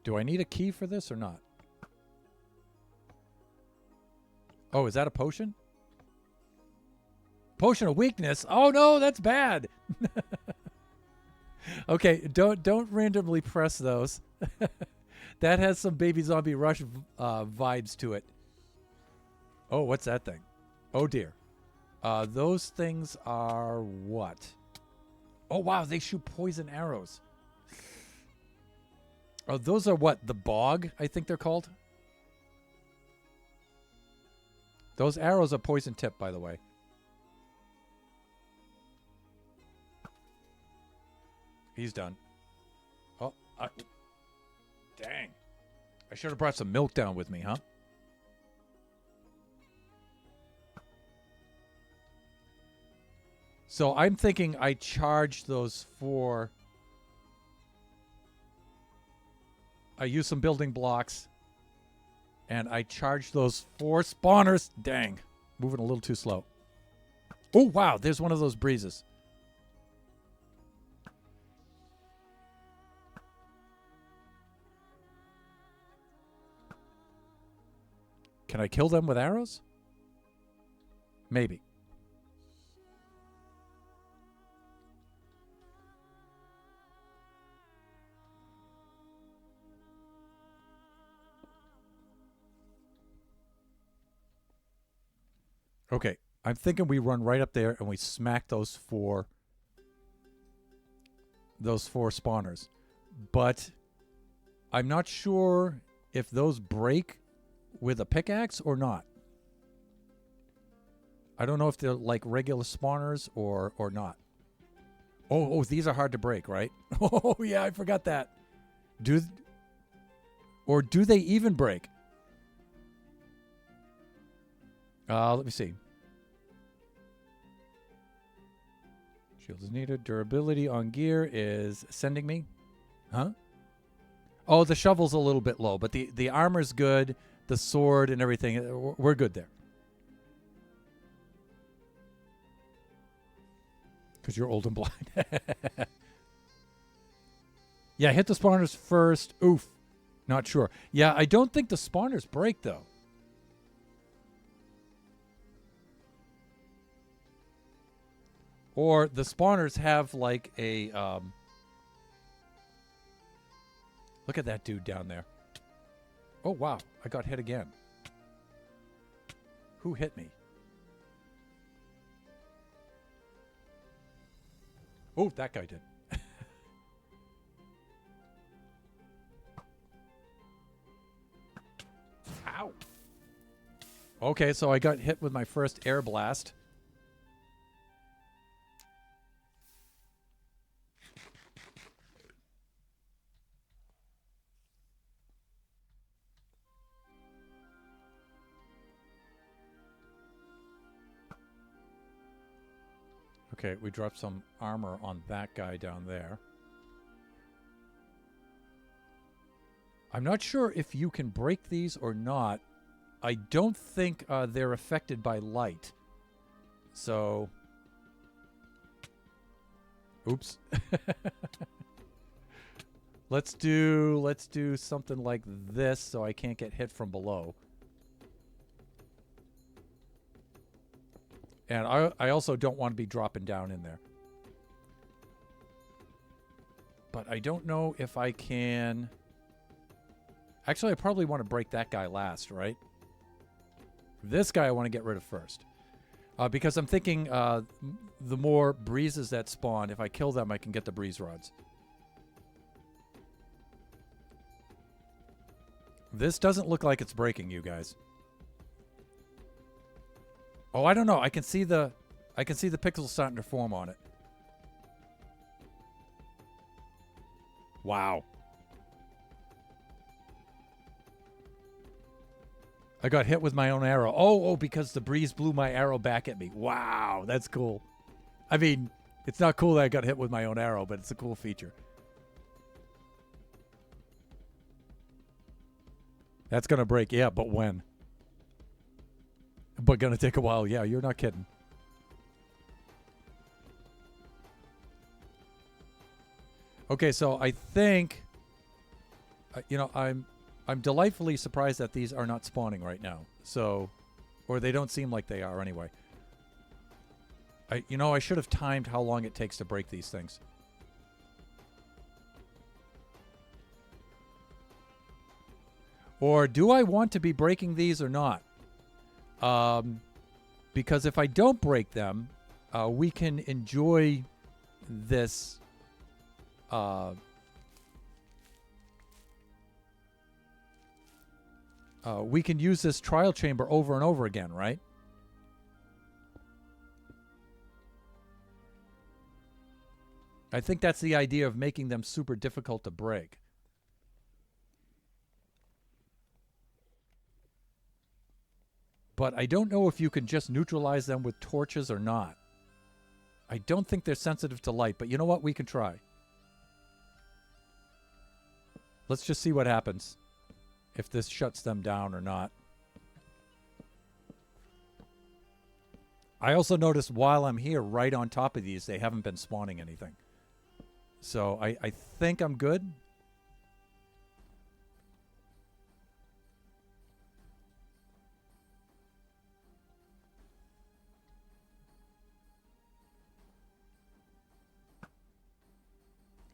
Do I need a key for this or not? Oh, is that a potion? Potion of weakness? Oh no, that's bad. Okay, don't randomly press those. That has some Baby Zombie Rush vibes to it. Oh, what's that thing? Oh dear. Those things are what? Oh wow, they shoot poison arrows. Oh, those are what? The bog, I think they're called. Those arrows are poison tipped, by the way. He's done. Oh, dang. I should have brought some milk down with me, huh? So I'm thinking I charge those 4. I use some building blocks. And I charge those 4 spawners. Dang. Moving a little too slow. Oh, wow. There's one of those breezes. Can I kill them with arrows? Maybe. Okay, I'm thinking we run right up there and we smack those 4 spawners. But I'm not sure if those break with a pickaxe or not. I don't know if they're like regular spawners or not. Oh, these are hard to break, right? Oh, yeah, I forgot that. Do they even break? Let me see. Shield is needed. Durability on gear is sending me. Huh? Oh, the shovel's a little bit low, but the armor's good. The sword and everything, we're good there. Because you're old and blind. Yeah, hit the spawners first. Oof. Not sure. Yeah, I don't think the spawners break, though. Or the spawners have like a... Look at that dude down there. Oh, wow. I got hit again. Who hit me? Oh, that guy did. Ow. Okay, so I got hit with my first air blast. Okay, we dropped some armor on that guy down there. I'm not sure if you can break these or not. I don't think they're affected by light. So... Oops. Let's do something like this so I can't get hit from below. And I also don't want to be dropping down in there. But I don't know if I can... Actually, I probably want to break that guy last, right? This guy I want to get rid of first. Because I'm thinking the more breezes that spawn, if I kill them, I can get the breeze rods. This doesn't look like it's breaking, you guys. Oh, I don't know. I can see the pixels starting to form on it. Wow. I got hit with my own arrow. Oh, because the breeze blew my arrow back at me. Wow, that's cool. I mean, it's not cool that I got hit with my own arrow, but it's a cool feature. That's going to break. Yeah, but when? But going to take a while. Yeah, you're not kidding. Okay, so I think, you know, I'm delightfully surprised that these are not spawning right now. So, or they don't seem like they are anyway. I should have timed how long it takes to break these things. Or do I want to be breaking these or not? Because if I don't break them, we can enjoy this... we can use this trial chamber over and over again, right? I think that's the idea of making them super difficult to break. But I don't know if you can just neutralize them with torches or not. I don't think they're sensitive to light, but you know what? We can try. Let's just see what happens. If this shuts them down or not. I also noticed while I'm here, right on top of these, they haven't been spawning anything. So I think I'm good.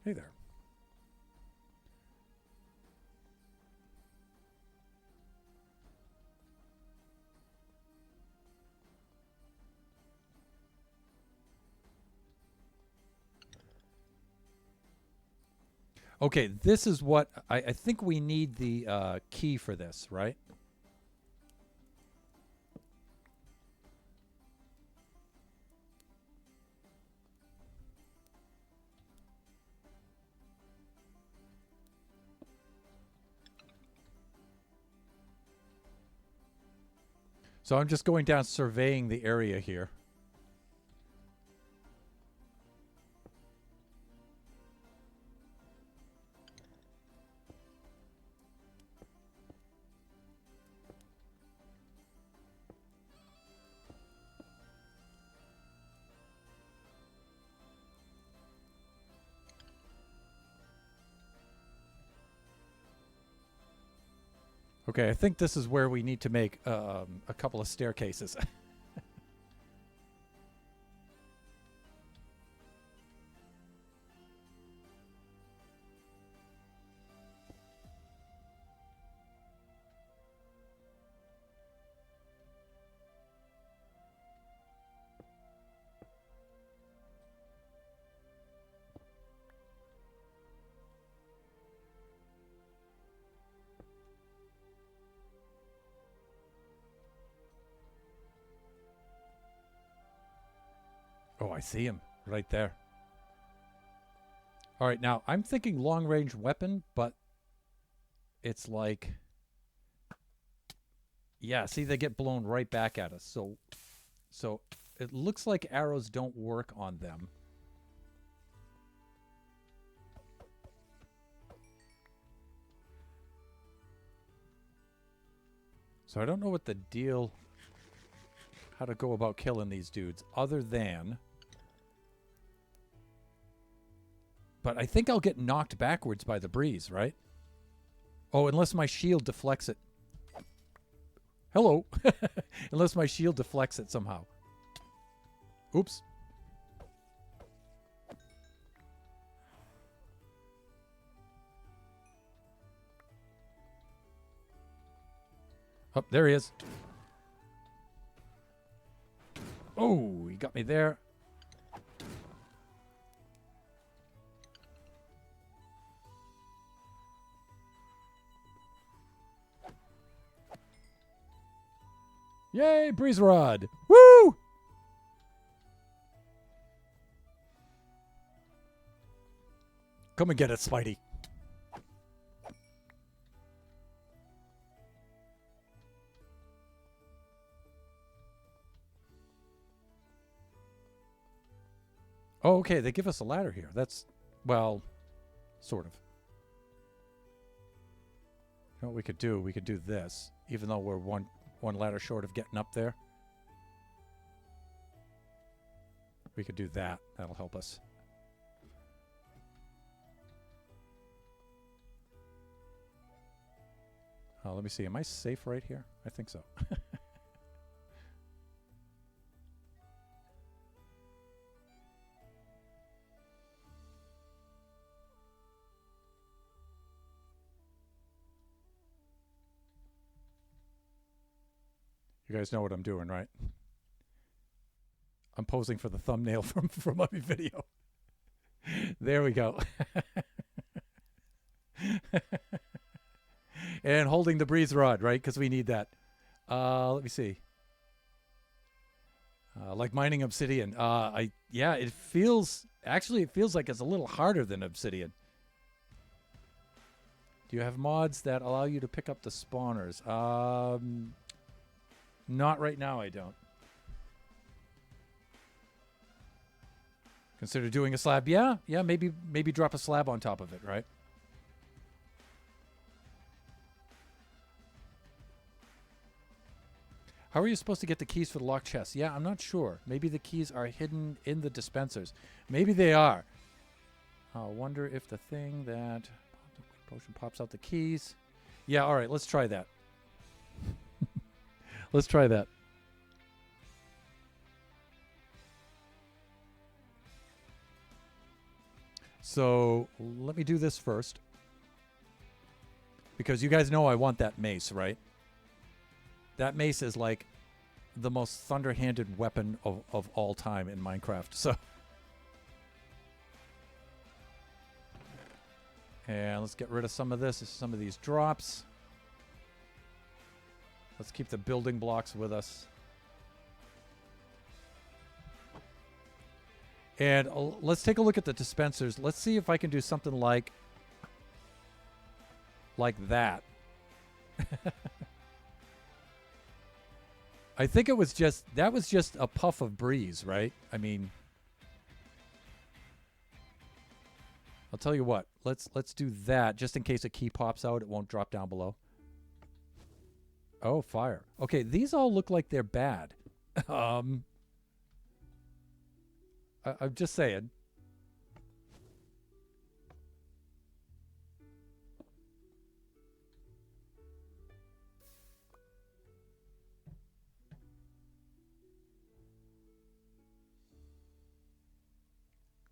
Hey there. Okay, this is what... I think we need the key for this, right? So I'm just going down surveying the area here. Okay, I think this is where we need to make a couple of staircases. Oh, I see him right there. All right, now I'm thinking long-range weapon, but it's like... Yeah, see, they get blown right back at us. So it looks like arrows don't work on them. So I don't know what the deal, how to go about killing these dudes, other than, but I think I'll get knocked backwards by the breeze, right? Oh, unless my shield deflects it. Hello. Unless my shield deflects it somehow. Oops. Oh, there he is. Oh, he got me there. Yay, breeze rod. Woo! Come and get it, Spidey. Oh, okay, they give us a ladder here. That's, well, sort of. You know what we could do? We could do this, even though we're one ladder short of getting up there. We could do that. That'll help us. Let me see. Am I safe right here? I think so. You guys know what I'm doing, right? I'm posing for the thumbnail from my video. There we go. And holding the breeze rod, right? Because we need that. Let me see. Like mining obsidian. Yeah, it feels like it's a little harder than obsidian. Do you have mods that allow you to pick up the spawners? Not right now, I don't. Consider doing a slab. Yeah, maybe drop a slab on top of it, right? How are you supposed to get the keys for the locked chest? Yeah, I'm not sure. Maybe the keys are hidden in the dispensers. Maybe they are. I wonder if the thing that potion pops out the keys. Yeah, all right, let's try that. Let's try that. So let me do this first. Because you guys know I want that mace, right? That mace is like the most thunder-handed weapon of all time in Minecraft. So, and let's get rid of some of this, some of these drops. Let's keep the building blocks with us. And let's take a look at the dispensers. Let's see if I can do something like that. I think it was that was just a puff of breeze, right? I mean, I'll tell you what. Let's do that just in case a key pops out. It won't drop down below. Oh, fire. Okay, these all look like they're bad. I'm just saying.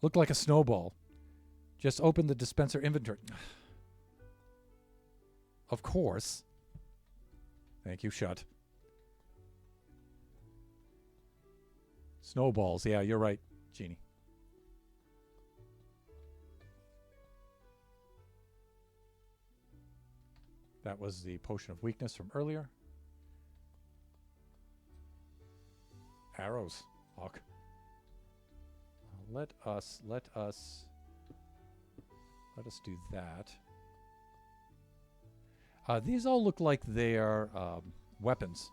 Looked like a snowball. Just open the dispenser inventory. Of course. Thank you, Shut. Snowballs. Yeah, you're right, Genie. That was the potion of weakness from earlier. Arrows. Hawk. Let us do that. These all look like they are weapons.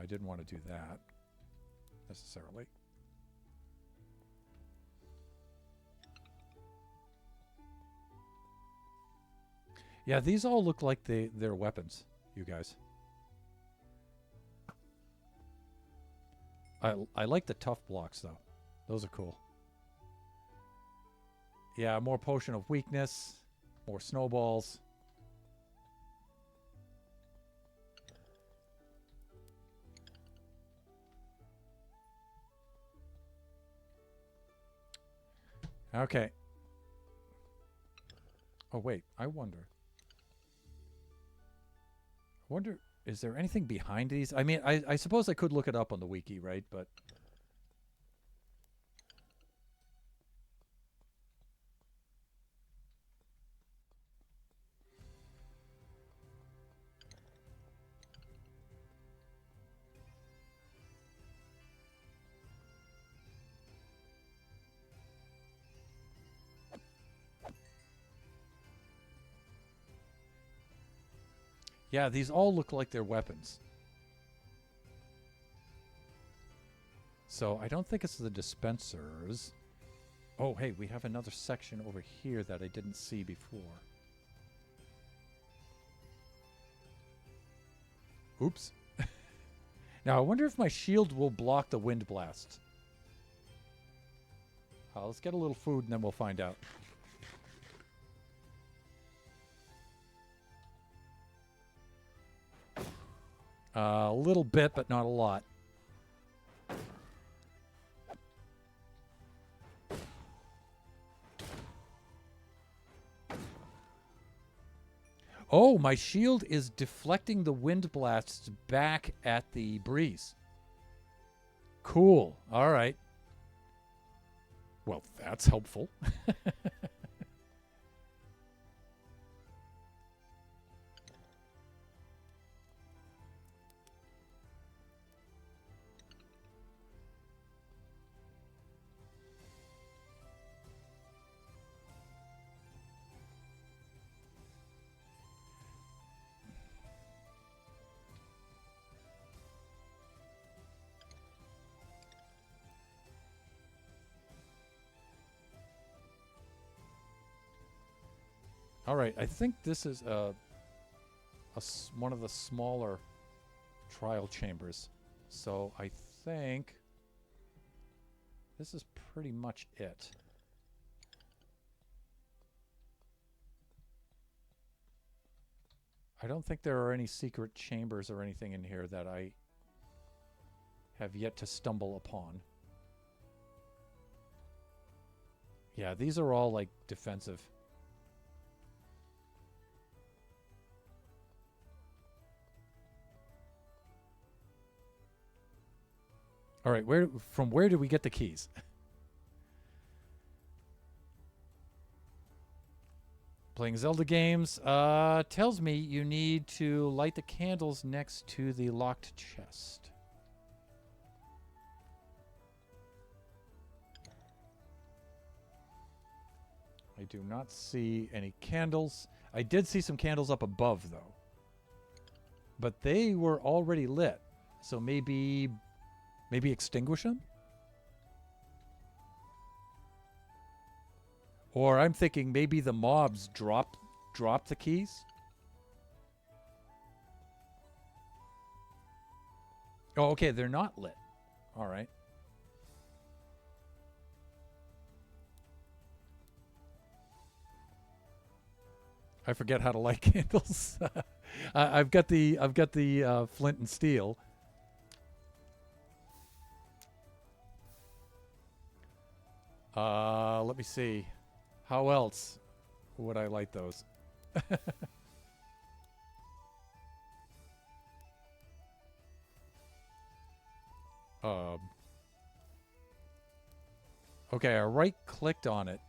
I didn't want to do that necessarily. Yeah, these all look like they're weapons, you guys. I like the tough blocks, though. Those are cool. Yeah, more potion of weakness, more snowballs. Okay. Oh, wait. I wonder, is there anything behind these? I mean, I suppose I could look it up on the wiki, right? But yeah, these all look like they're weapons. So I don't think it's the dispensers. Oh, hey, we have another section over here that I didn't see before. Oops. Now, I wonder if my shield will block the wind blasts. Let's get a little food and then we'll find out. A little bit, but not a lot. Oh, my shield is deflecting the wind blasts back at the breeze. Cool. All right. Well, that's helpful. All right, I think this is one of the smaller trial chambers. So I think this is pretty much it. I don't think there are any secret chambers or anything in here that I have yet to stumble upon. Yeah, these are all like defensive. All right, from where did we get the keys? Playing Zelda games tells me you need to light the candles next to the locked chest. I do not see any candles. I did see some candles up above, though. But they were already lit. So maybe extinguish them? Or I'm thinking maybe the mobs drop the keys? Oh, okay, they're not lit. All right. I forget how to light candles. I've got the flint and steel. Let me see. How else would I light those? Okay, I right-clicked on it.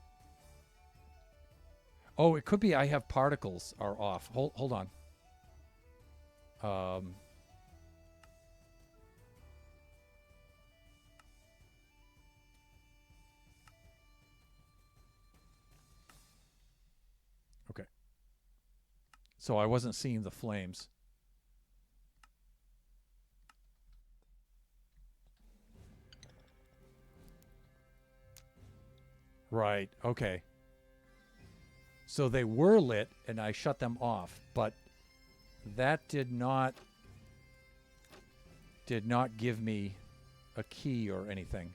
Oh, it could be I have particles are off. Hold on. Okay. So I wasn't seeing the flames. Right. Okay. So they were lit, and I shut them off, but that did not give me a key or anything.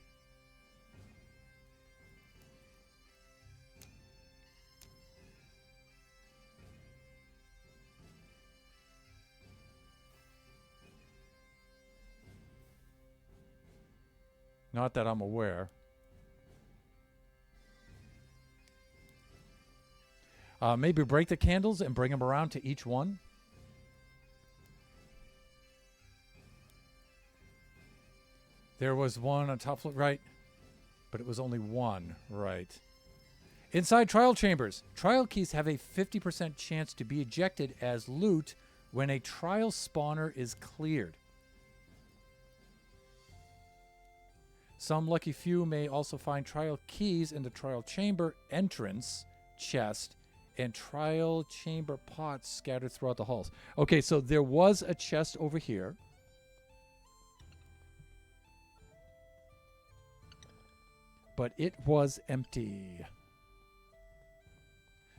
Not that I'm aware. Maybe break the candles and bring them around to each one. There was one on top floor, right? But it was only one, right? Inside trial chambers, trial keys have a 50% chance to be ejected as loot when a trial spawner is cleared. Some lucky few may also find trial keys in the trial chamber entrance, chest, and trial chamber pots scattered throughout the halls. Okay, so there was a chest over here. But it was empty.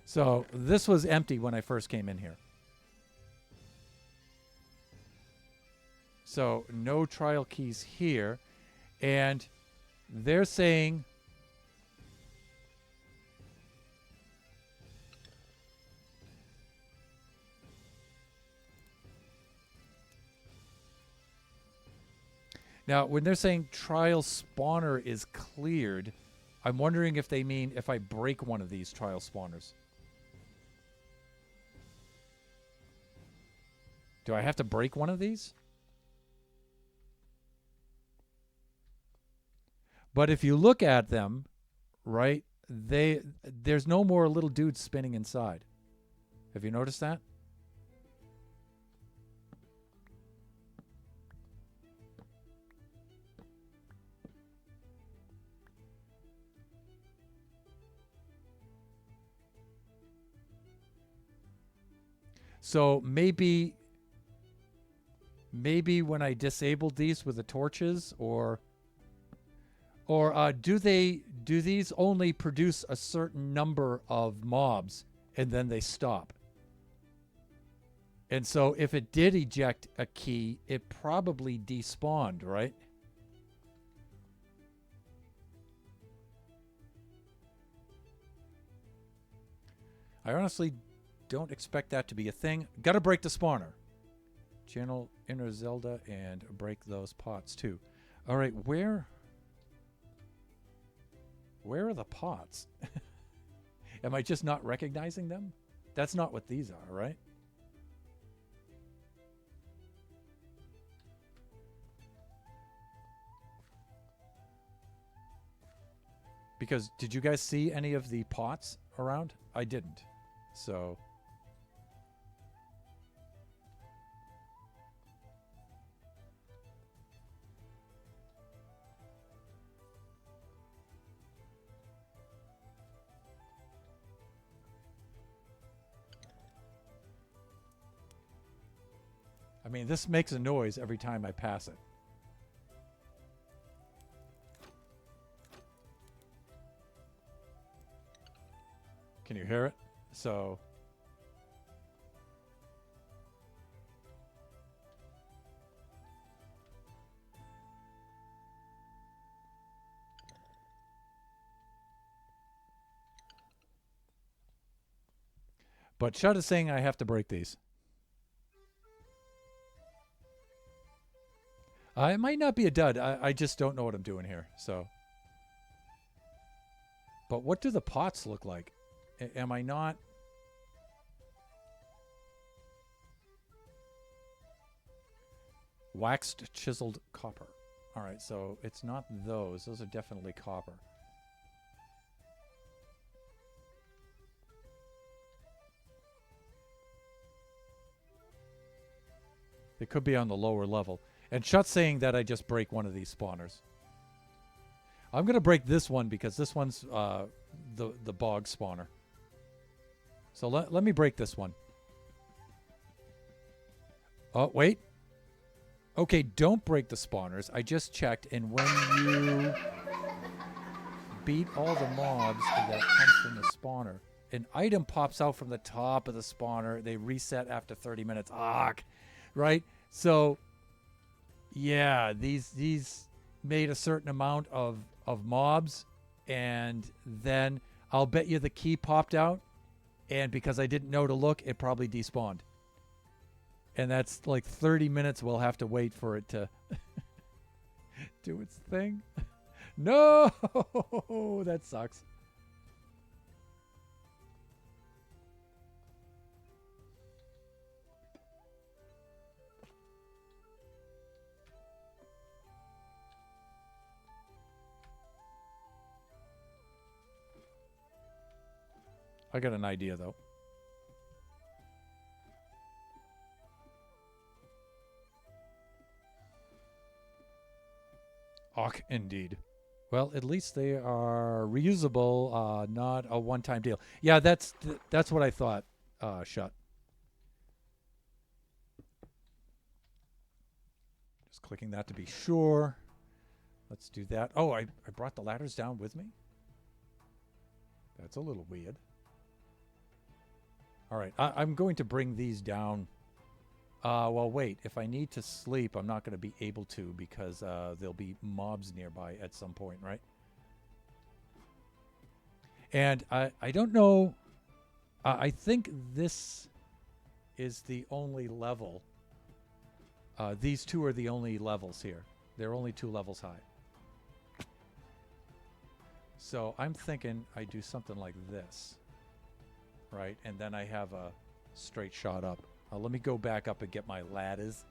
So this was empty when I first came in here. So no trial keys here. And they're saying now when they're saying trial spawner is cleared, I'm wondering if they mean if I break one of these trial spawners. Do I have to break one of these? But if you look at them, right, there's no more little dudes spinning inside. Have you noticed that? So maybe when I disabled these with the torches, or do these only produce a certain number of mobs and then they stop? And so if it did eject a key, it probably despawned, right? I honestly don't expect that to be a thing. Gotta break the spawner. Channel Inner Zelda and break those pots too. All right, where are the pots? Am I just not recognizing them? That's not what these are, right? Because did you guys see any of the pots around? I didn't. So I mean, this makes a noise every time I pass it. Can you hear it? So but Shut is saying I have to break these. It might not be a dud. I just don't know what I'm doing here. So, but what do the pots look like? Am I not? Waxed chiseled copper. All right, so it's not those. Those are definitely copper. They could be on the lower level. And Shut's saying that I just break one of these spawners. I'm going to break this one because this one's the bog spawner. So let me break this one. Oh, wait. Okay, don't break the spawners. I just checked, and when you beat all the mobs that come from the spawner. An item pops out from the top of the spawner. They reset after 30 minutes. Right? So, yeah, these made a certain amount of mobs, and then I'll bet you the key popped out, and because I didn't know to look, it probably despawned. And that's like 30 minutes we'll have to wait for it to do its thing. No, that sucks. I got an idea, though. Indeed. Well, at least they are reusable, not a one-time deal. Yeah, that's what I thought. Shut. Just clicking that to be sure. Let's do that. Oh, I brought the ladders down with me? That's a little weird. All right, I'm going to bring these down. Well, wait. If I need to sleep, I'm not going to be able to because there'll be mobs nearby at some point, right? And I don't know. I think this is the only level. These two are the only levels here. They're only 2 levels high. So I'm thinking I do something like this. Right? And then I have a straight shot up. Let me go back up and get my ladders,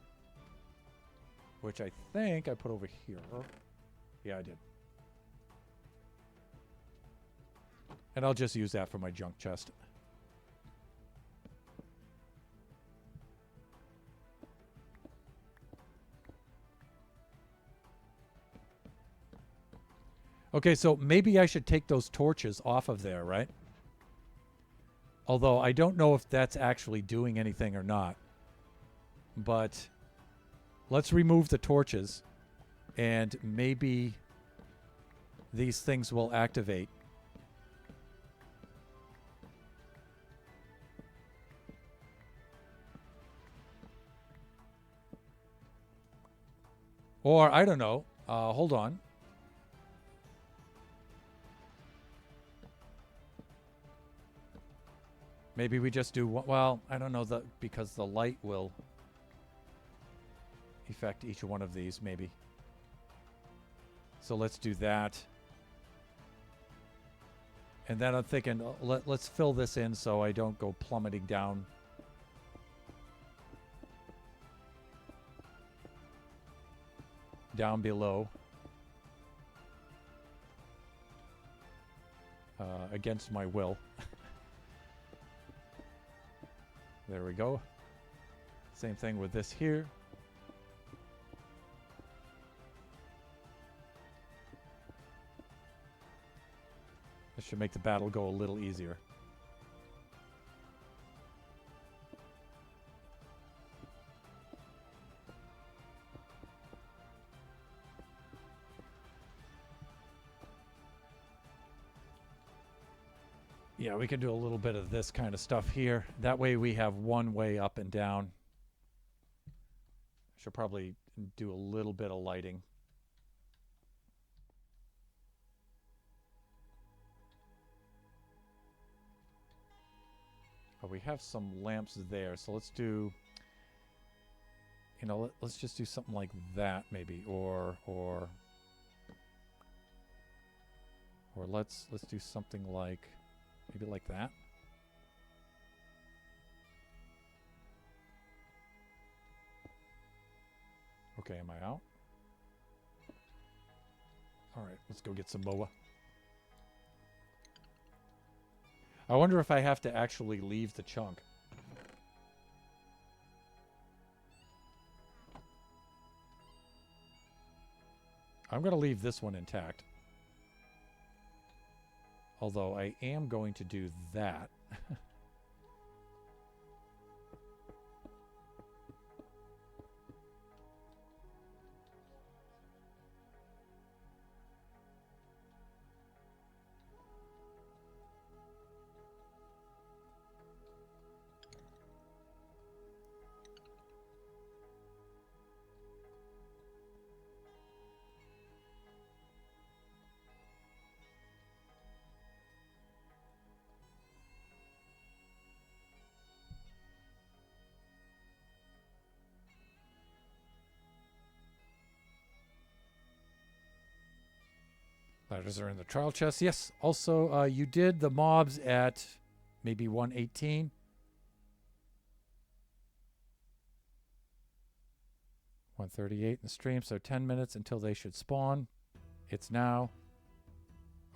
which I think I put over here. Yeah, I did. And I'll just use that for my junk chest. Okay, so maybe I should take those torches off of there, right? Although I don't know if that's actually doing anything or not. But let's remove the torches, and maybe these things will activate. Or, I don't know. Hold on. Maybe we just do one. Well, I don't know, because the light will affect each one of these, maybe. So let's do that. And then I'm thinking, let's fill this in so I don't go plummeting down. Down below. Against my will. There we go. Same thing with this here. This should make the battle go a little easier. Yeah, we can do a little bit of this kind of stuff here. That way we have one way up and down. Should probably do a little bit of lighting. Oh, we have some lamps there, so let's do, you know, let's just do something like that maybe, or let's do something like maybe like that. Okay, am I out? All right, let's go get some boa. I wonder if I have to actually leave the chunk. I'm going to leave this one intact. Although I am going to do that. Ladders are in the trial chest. Yes. Also, you did the mobs at maybe 118. 138 in the stream, so 10 minutes until they should spawn. It's now.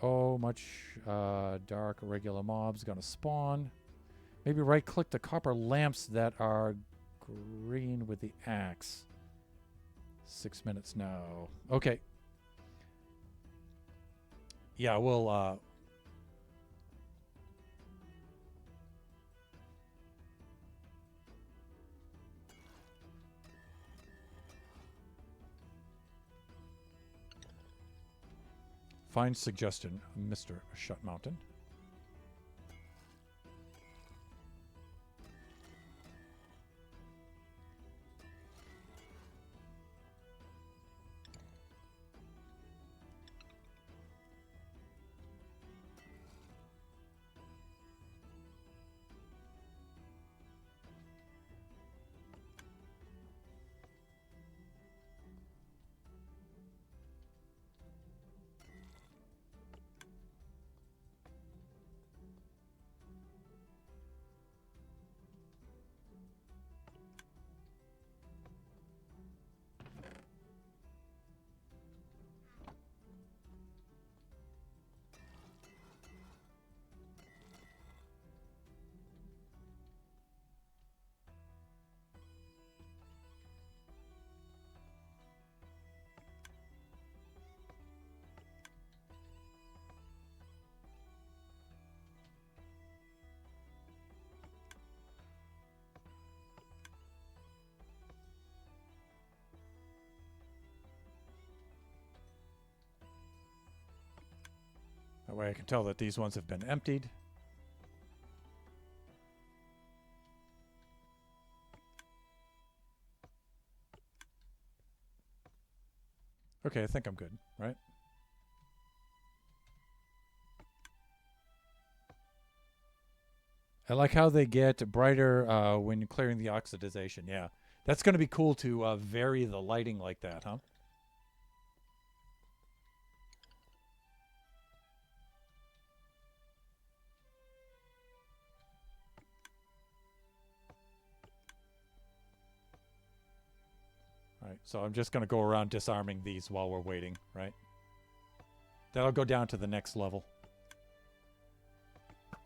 Oh, much dark regular mobs gonna spawn. Maybe right-click the copper lamps that are green with the axe. 6 minutes now. Okay. Yeah, we'll fine suggestion, Mr. Shut Mountain. That way I can tell that these ones have been emptied. Okay, I think I'm good, right? I like how they get brighter when clearing the oxidization. Yeah, that's going to be cool to vary the lighting like that, huh? All right, so I'm just going to go around disarming these while we're waiting, right? That'll go down to the next level. I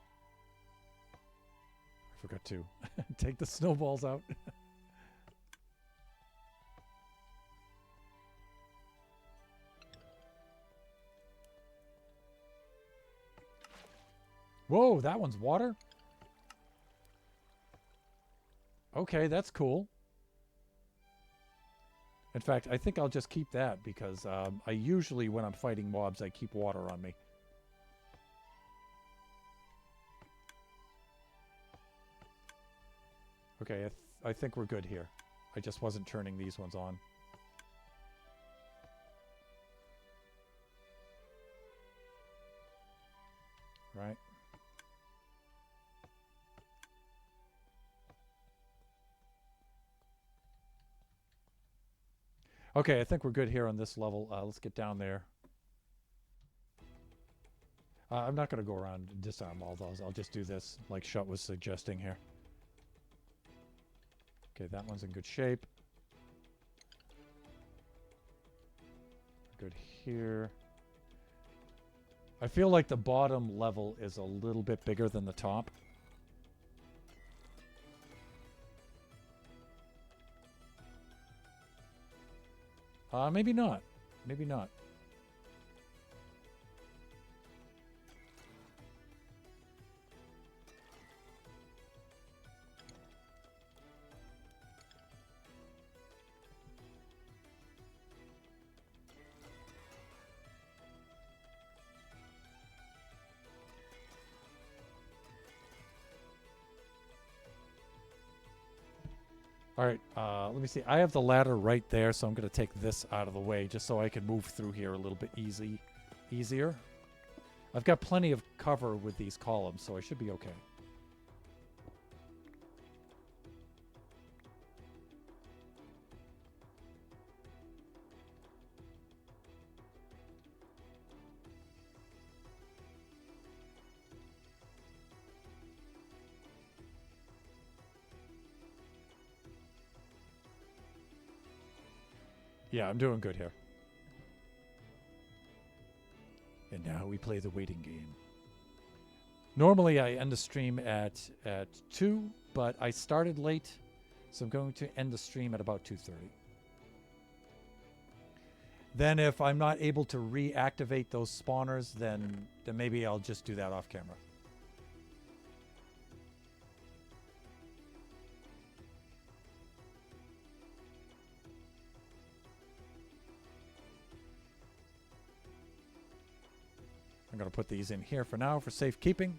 forgot to take the snowballs out. Whoa, that one's water? Okay, that's cool. In fact, I think I'll just keep that because I usually, when I'm fighting mobs, I keep water on me. Okay, I think we're good here. I just wasn't turning these ones on. Right. Okay, I think we're good here on this level. Let's get down there. I'm not going to go around and disarm all those. I'll just do this like Shut was suggesting here. Okay, that one's in good shape. Good here. I feel like the bottom level is a little bit bigger than the top. Maybe not. Maybe not. All right, let me see. I have the ladder right there, so I'm going to take this out of the way just so I can move through here a little bit easier. I've got plenty of cover with these columns, so I should be okay. Yeah, I'm doing good here. And now we play the waiting game. Normally I end the stream at 2, but I started late, so I'm going to end the stream at about 2:30. Then if I'm not able to reactivate those spawners, then maybe I'll just do that off camera. I'm going to put these in here for now for safekeeping.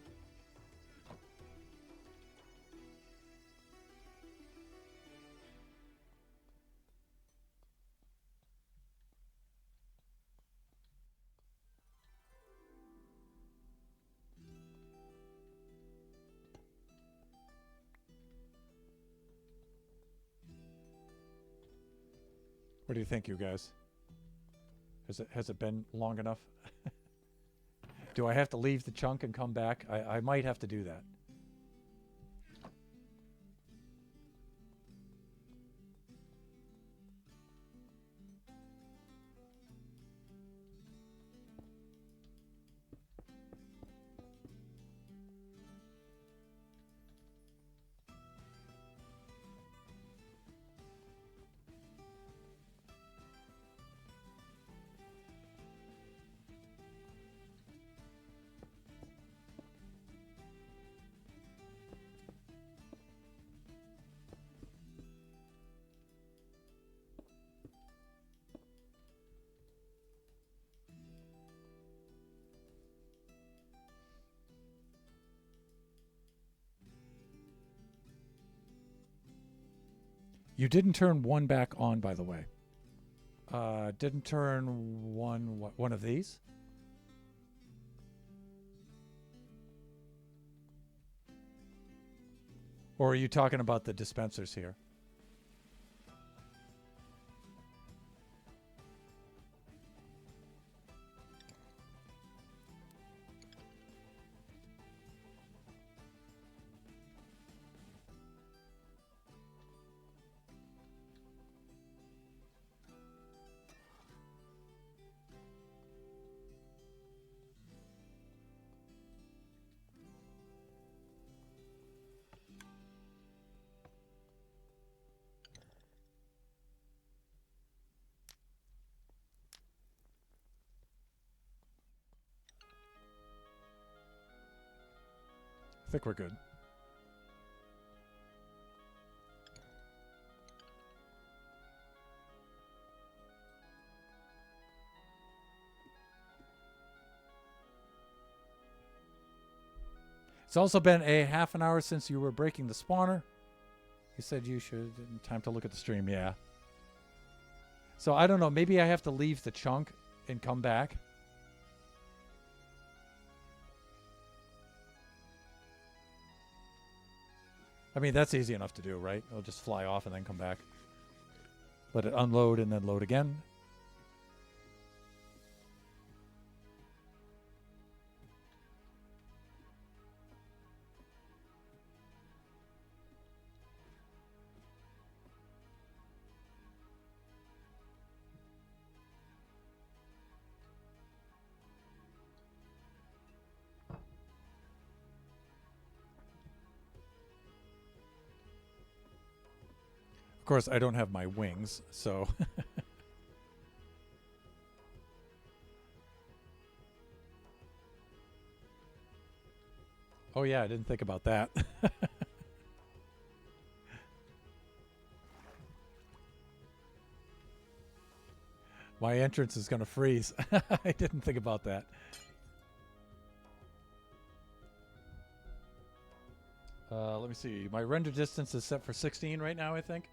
What do you think, you guys? Has it been long enough? Do I have to leave the chunk and come back? I might have to do that. You didn't turn one back on, by the way. Didn't turn one of these? Or are you talking about the dispensers here? I think we're good. It's also been a half an hour since you were breaking the spawner. You said you should. Time to look at the stream, yeah. So I don't know. Maybe I have to leave the chunk and come back. I mean, that's easy enough to do, right? It'll just fly off and then come back. Let it unload and then load again. Of course, I don't have my wings, so... Oh yeah, I didn't think about that. My entrance is going to freeze. I didn't think about that. Let me see. My render distance is set for 16 right now, I think.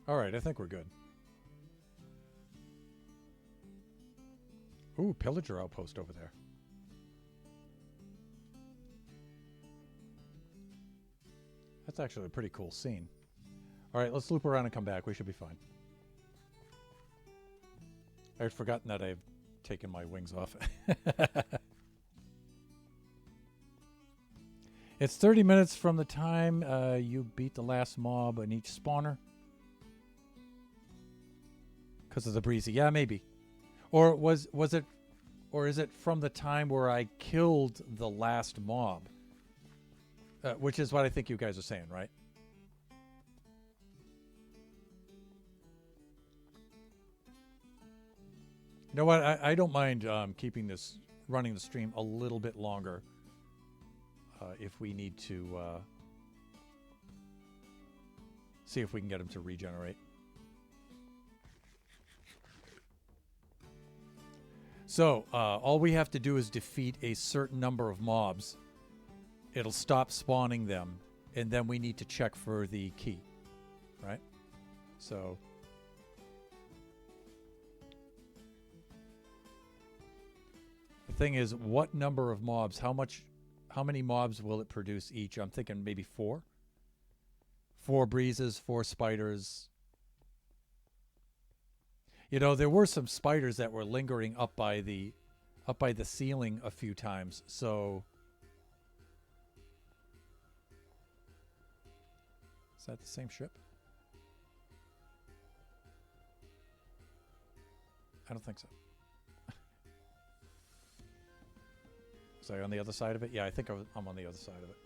All right, I think we're good. Ooh, pillager outpost over there. That's actually a pretty cool scene. All right, let's loop around and come back. We should be fine. I had forgotten that I've taken my wings off. It's 30 minutes from the time you beat the last mob in each spawner. Because of the breezy. Yeah, maybe. Or was it, or is it from the time where I killed the last mob? Which is what I think you guys are saying, right? You know what? I don't mind keeping this, running the stream a little bit longer if we need to see if we can get him to regenerate. So, all we have to do is defeat a certain number of mobs. It'll stop spawning them, and then we need to check for the key, right? So, the thing is, what number of mobs, how many mobs will it produce each? I'm thinking maybe 4. 4 breezes, 4 spiders. You know, there were some spiders that were lingering up by the ceiling a few times. So is that the same ship? I don't think so. Was I on the other side of it? Yeah, I think I'm on the other side of it.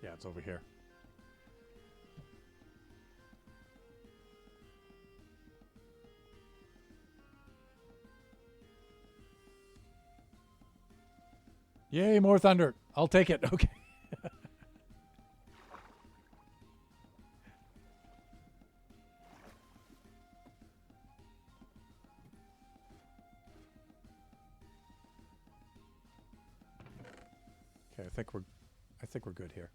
Yeah, it's over here. Yay, more thunder. I'll take it. Okay. Okay, I think we're good here.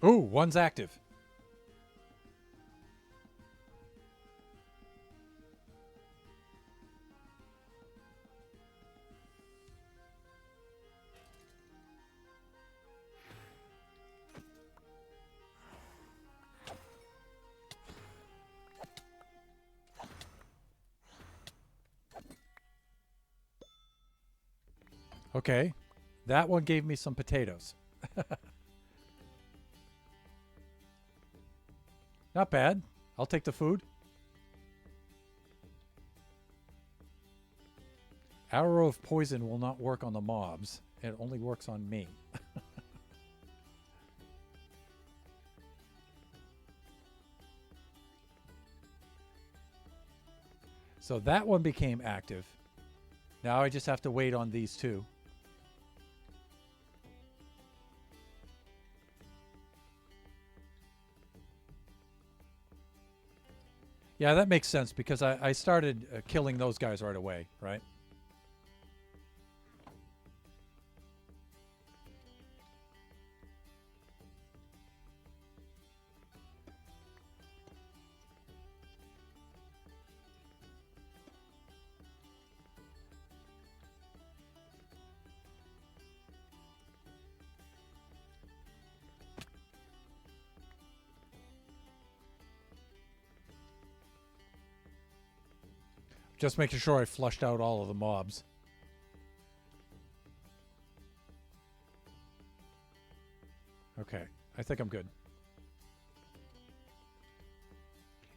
Ooh, one's active. Okay. That one gave me some potatoes. Not bad. I'll take the food. Arrow of poison will not work on the mobs. It only works on me. So that one became active. Now I just have to wait on these two. Yeah, that makes sense because I started killing those guys right away, right? Just making sure I flushed out all of the mobs. Okay, I think I'm good.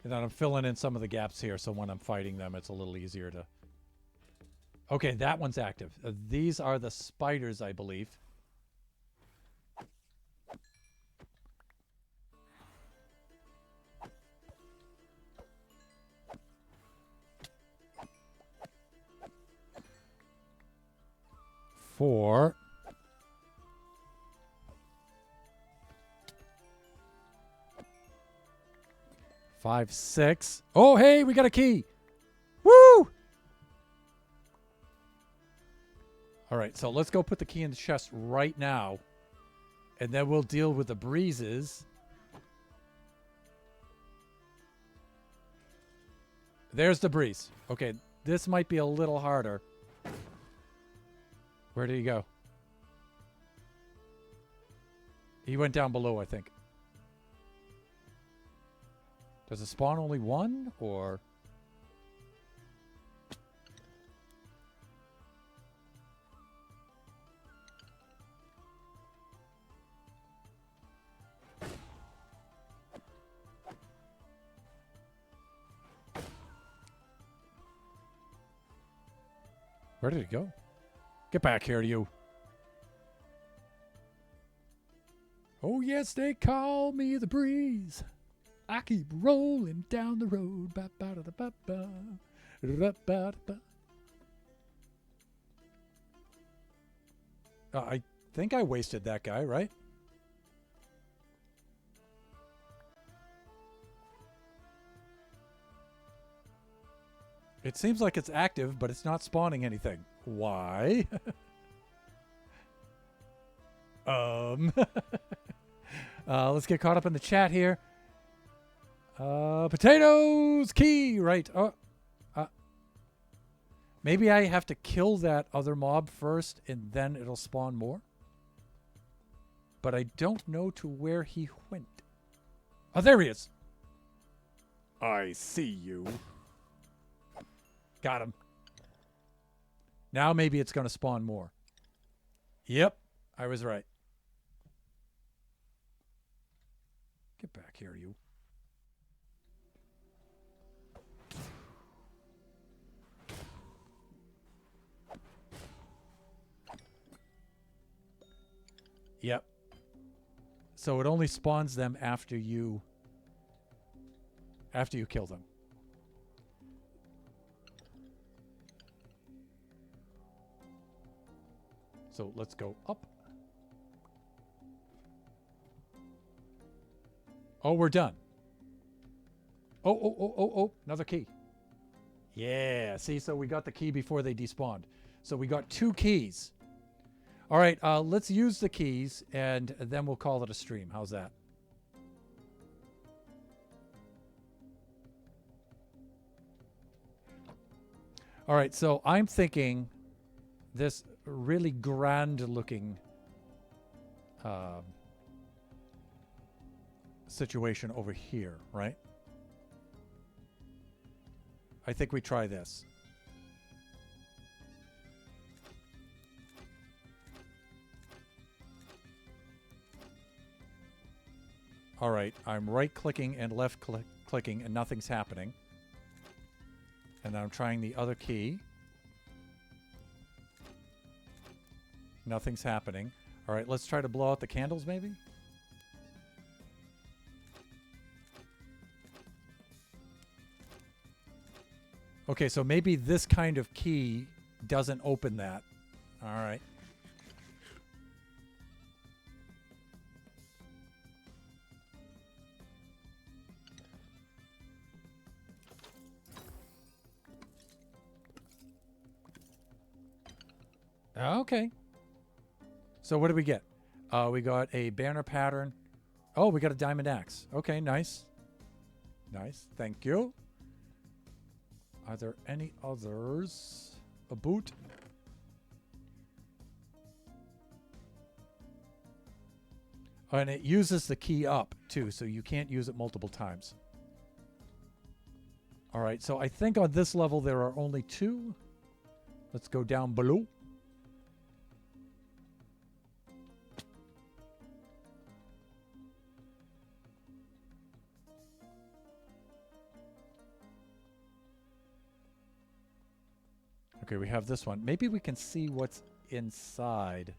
And then I'm filling in some of the gaps here so when I'm fighting them, it's a little easier to... Okay, that one's active. These are the spiders, I believe. Four. 5, 6. Oh, hey, we got a key. Woo! All right, so let's go put the key in the chest right now. And then we'll deal with the breezes. There's the breeze. Okay, this might be a little harder. Where did he go? He went down below, I think. Does it spawn only one, or? Where did it go? Get back here, you. Oh, yes, they call me the breeze. I keep rolling down the road. Ba, ba, da, da, ba, ba. Da, ba, da, ba. I think I wasted that guy, right? It seems like it's active, but it's not spawning anything. Why? Let's get caught up in the chat here. Potatoes key, right? Maybe I have to kill that other mob first, and then it'll spawn more. But I don't know to where he went. Oh, there he is. I see you. Got him. Now maybe it's going to spawn more. Yep, I was right. Get back here, you. Yep. So it only spawns them after you kill them. So let's go up. Oh, we're done. Oh, another key. Yeah, see, so we got the key before they despawned. So we got 2 keys. All right, let's use the keys, and then we'll call it a stream. How's that? All right, so I'm thinking this really grand-looking situation over here, right? I think we try this. All right, I'm right-clicking and left-clicking, and nothing's happening. And then I'm trying the other key. Nothing's happening. All right, let's try to blow out the candles, maybe? Okay, so maybe this kind of key doesn't open that. All right. Okay. So what did we get? We got a banner pattern. Oh, we got a diamond axe. Okay, nice. Nice. Thank you. Are there any others? A boot? Oh, and it uses the key up, too, so you can't use it multiple times. All right, so I think on this level there are only 2. Let's go down below. Okay, we have this one. Maybe we can see what's inside.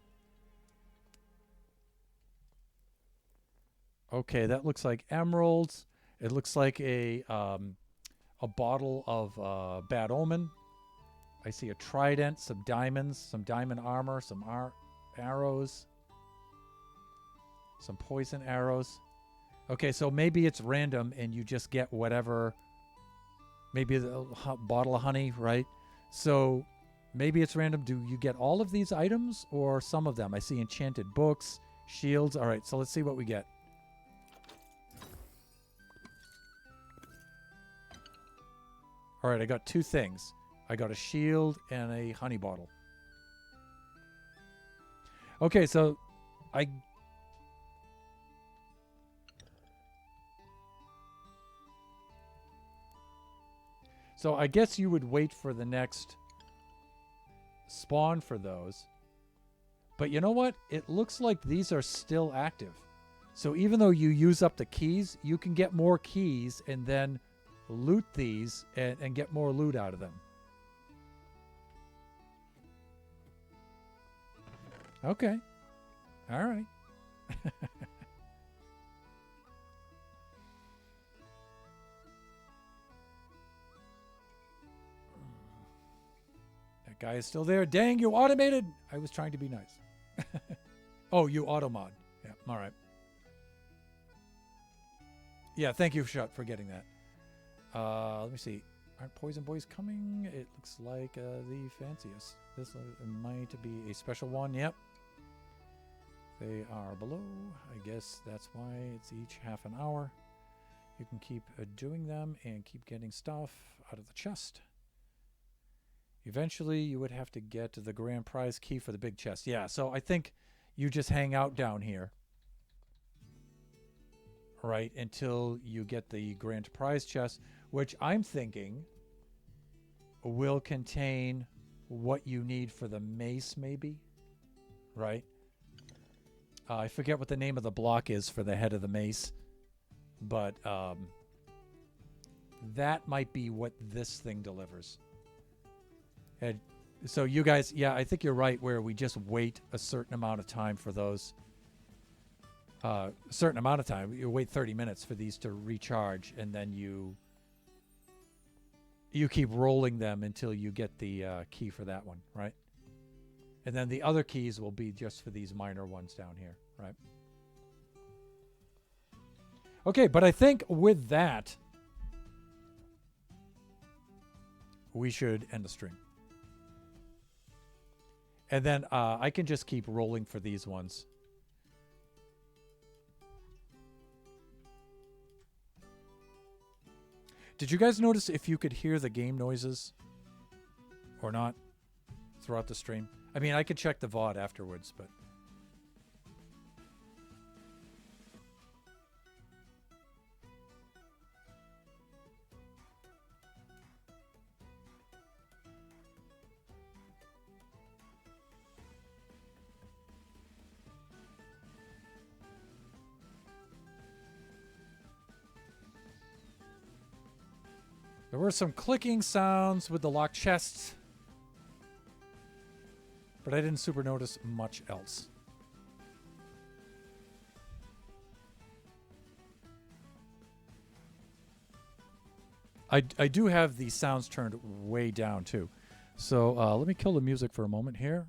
Okay, that looks like emeralds. It looks like a bottle of Bad Omen. I see a trident, some diamonds, some diamond armor, some arrows, some poison arrows. Okay, so maybe it's random and you just get whatever. Maybe a bottle of honey, right? So maybe it's random. Do you get all of these items or some of them? I see enchanted books, shields. All right, so let's see what we get. All right, I got 2 things. I got a shield and a honey bottle. Okay, so I guess you would wait for the next spawn for those. But you know what? It looks like these are still active. So even though you use up the keys, you can get more keys and then loot these and get more loot out of them. Okay. All right. That guy is still there. Dang, you automated. I was trying to be nice. Oh, you automod. Yeah, all right. Yeah, thank you, Shut, for getting that. Let me see. Aren't Poison Boys coming? It looks like the fanciest. This might be a special one. Yep. They are below. I guess that's why it's each half an hour. You can keep doing them and keep getting stuff out of the chest. Eventually, you would have to get the grand prize key for the big chest. Yeah, so I think you just hang out down here. Right, until you get the grand prize chest, which I'm thinking will contain what you need for the mace, maybe. Right? I forget what the name of the block is for the head of the mace, but that might be what this thing delivers. And so you guys, yeah, I think you're right where we just wait a certain amount of time for those. A certain amount of time. You wait 30 minutes for these to recharge, and then you keep rolling them until you get the key for that one, right? And then the other keys will be just for these minor ones down here, right? Okay, but I think with that, we should end the stream. And then I can just keep rolling for these ones. Did you guys notice if you could hear the game noises or not throughout the stream? I mean, I could check the VOD afterwards, but... There were some clicking sounds with the locked chests, but I didn't super notice much else. I do have the sounds turned way down too. So let me kill the music for a moment here.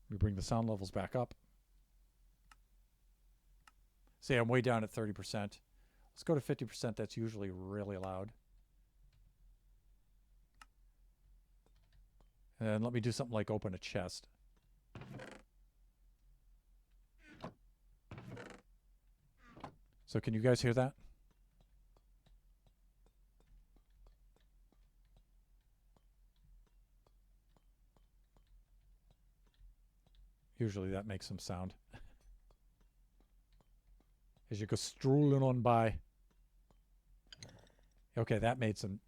Let me bring the sound levels back up. See, I'm way down at 30%. Let's go to 50%. That's usually really loud. And let me do something like open a chest. So can you guys hear that? Usually that makes some sound. As you go strolling on by. Okay, that made some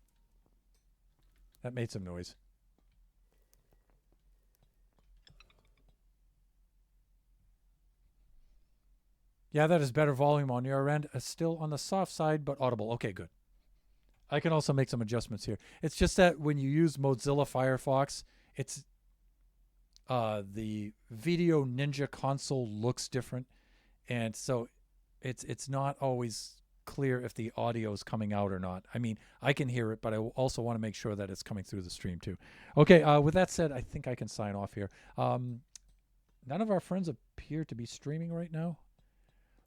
noise. Yeah, that is better volume on your end. Still on the soft side, but audible. Okay, good. I can also make some adjustments here. It's just that when you use Mozilla Firefox, it's the Video Ninja console looks different, and so it's not always clear if the audio is coming out or not. I mean, I can hear it, but I also want to make sure that it's coming through the stream too. Okay, with that said, I think I can sign off here. None of our friends appear to be streaming right now.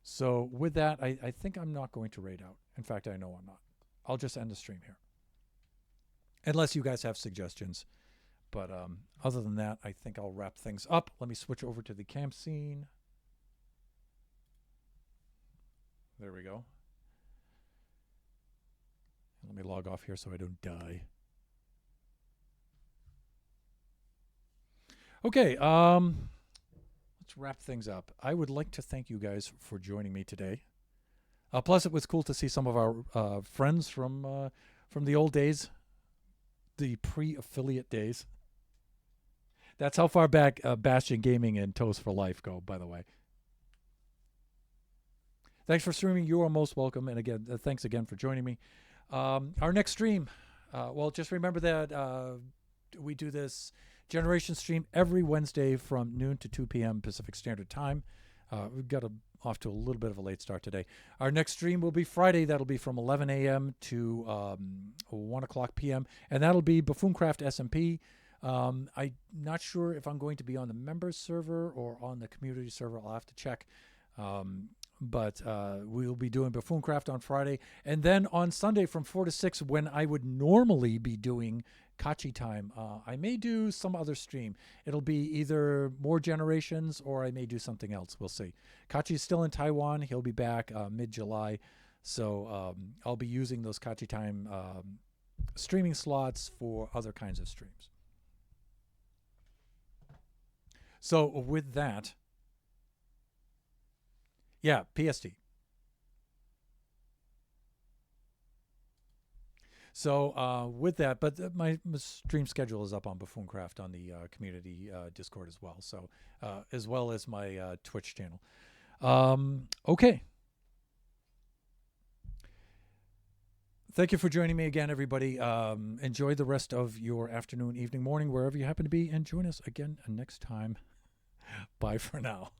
So with that, I think I'm not going to raid out. In fact, I know I'm not. I'll just end the stream here. Unless you guys have suggestions. But other than that, I think I'll wrap things up. Let me switch over to the camp scene. There we go. Let me log off here so I don't die. Okay, let's wrap things up. I would like to thank you guys for joining me today. Plus, it was cool to see some of our friends from the old days, the pre-affiliate days. That's how far back Bastion Gaming and Toast for Life go, by the way. Thanks for streaming. You are most welcome. And again, thanks again for joining me. Our next stream, well, just remember that we do this Generation stream every Wednesday from noon to 2 p.m. Pacific Standard Time. We've got off to a little bit of a late start today. Our next stream will be Friday. That'll be from 11 a.m. to 1 o'clock p.m. And that'll be Buffooncraft SMP. I'm not sure if I'm going to be on the members server or on the community server. I'll have to check. But we'll be doing Buffooncraft on Friday. And then on Sunday from 4 to 6, when I would normally be doing Kachi time, I may do some other stream. It'll be either more Generations or I may do something else. We'll see. Kachi's still in Taiwan. He'll be back mid-July. So I'll be using those Kachi time streaming slots for other kinds of streams. So with that, yeah, PST. So with that, but my stream schedule is up on Buffooncraft on the community Discord as well. So as well as my Twitch channel. Okay. Thank you for joining me again, everybody. Enjoy the rest of your afternoon, evening, morning, wherever you happen to be, and join us again next time. Bye for now.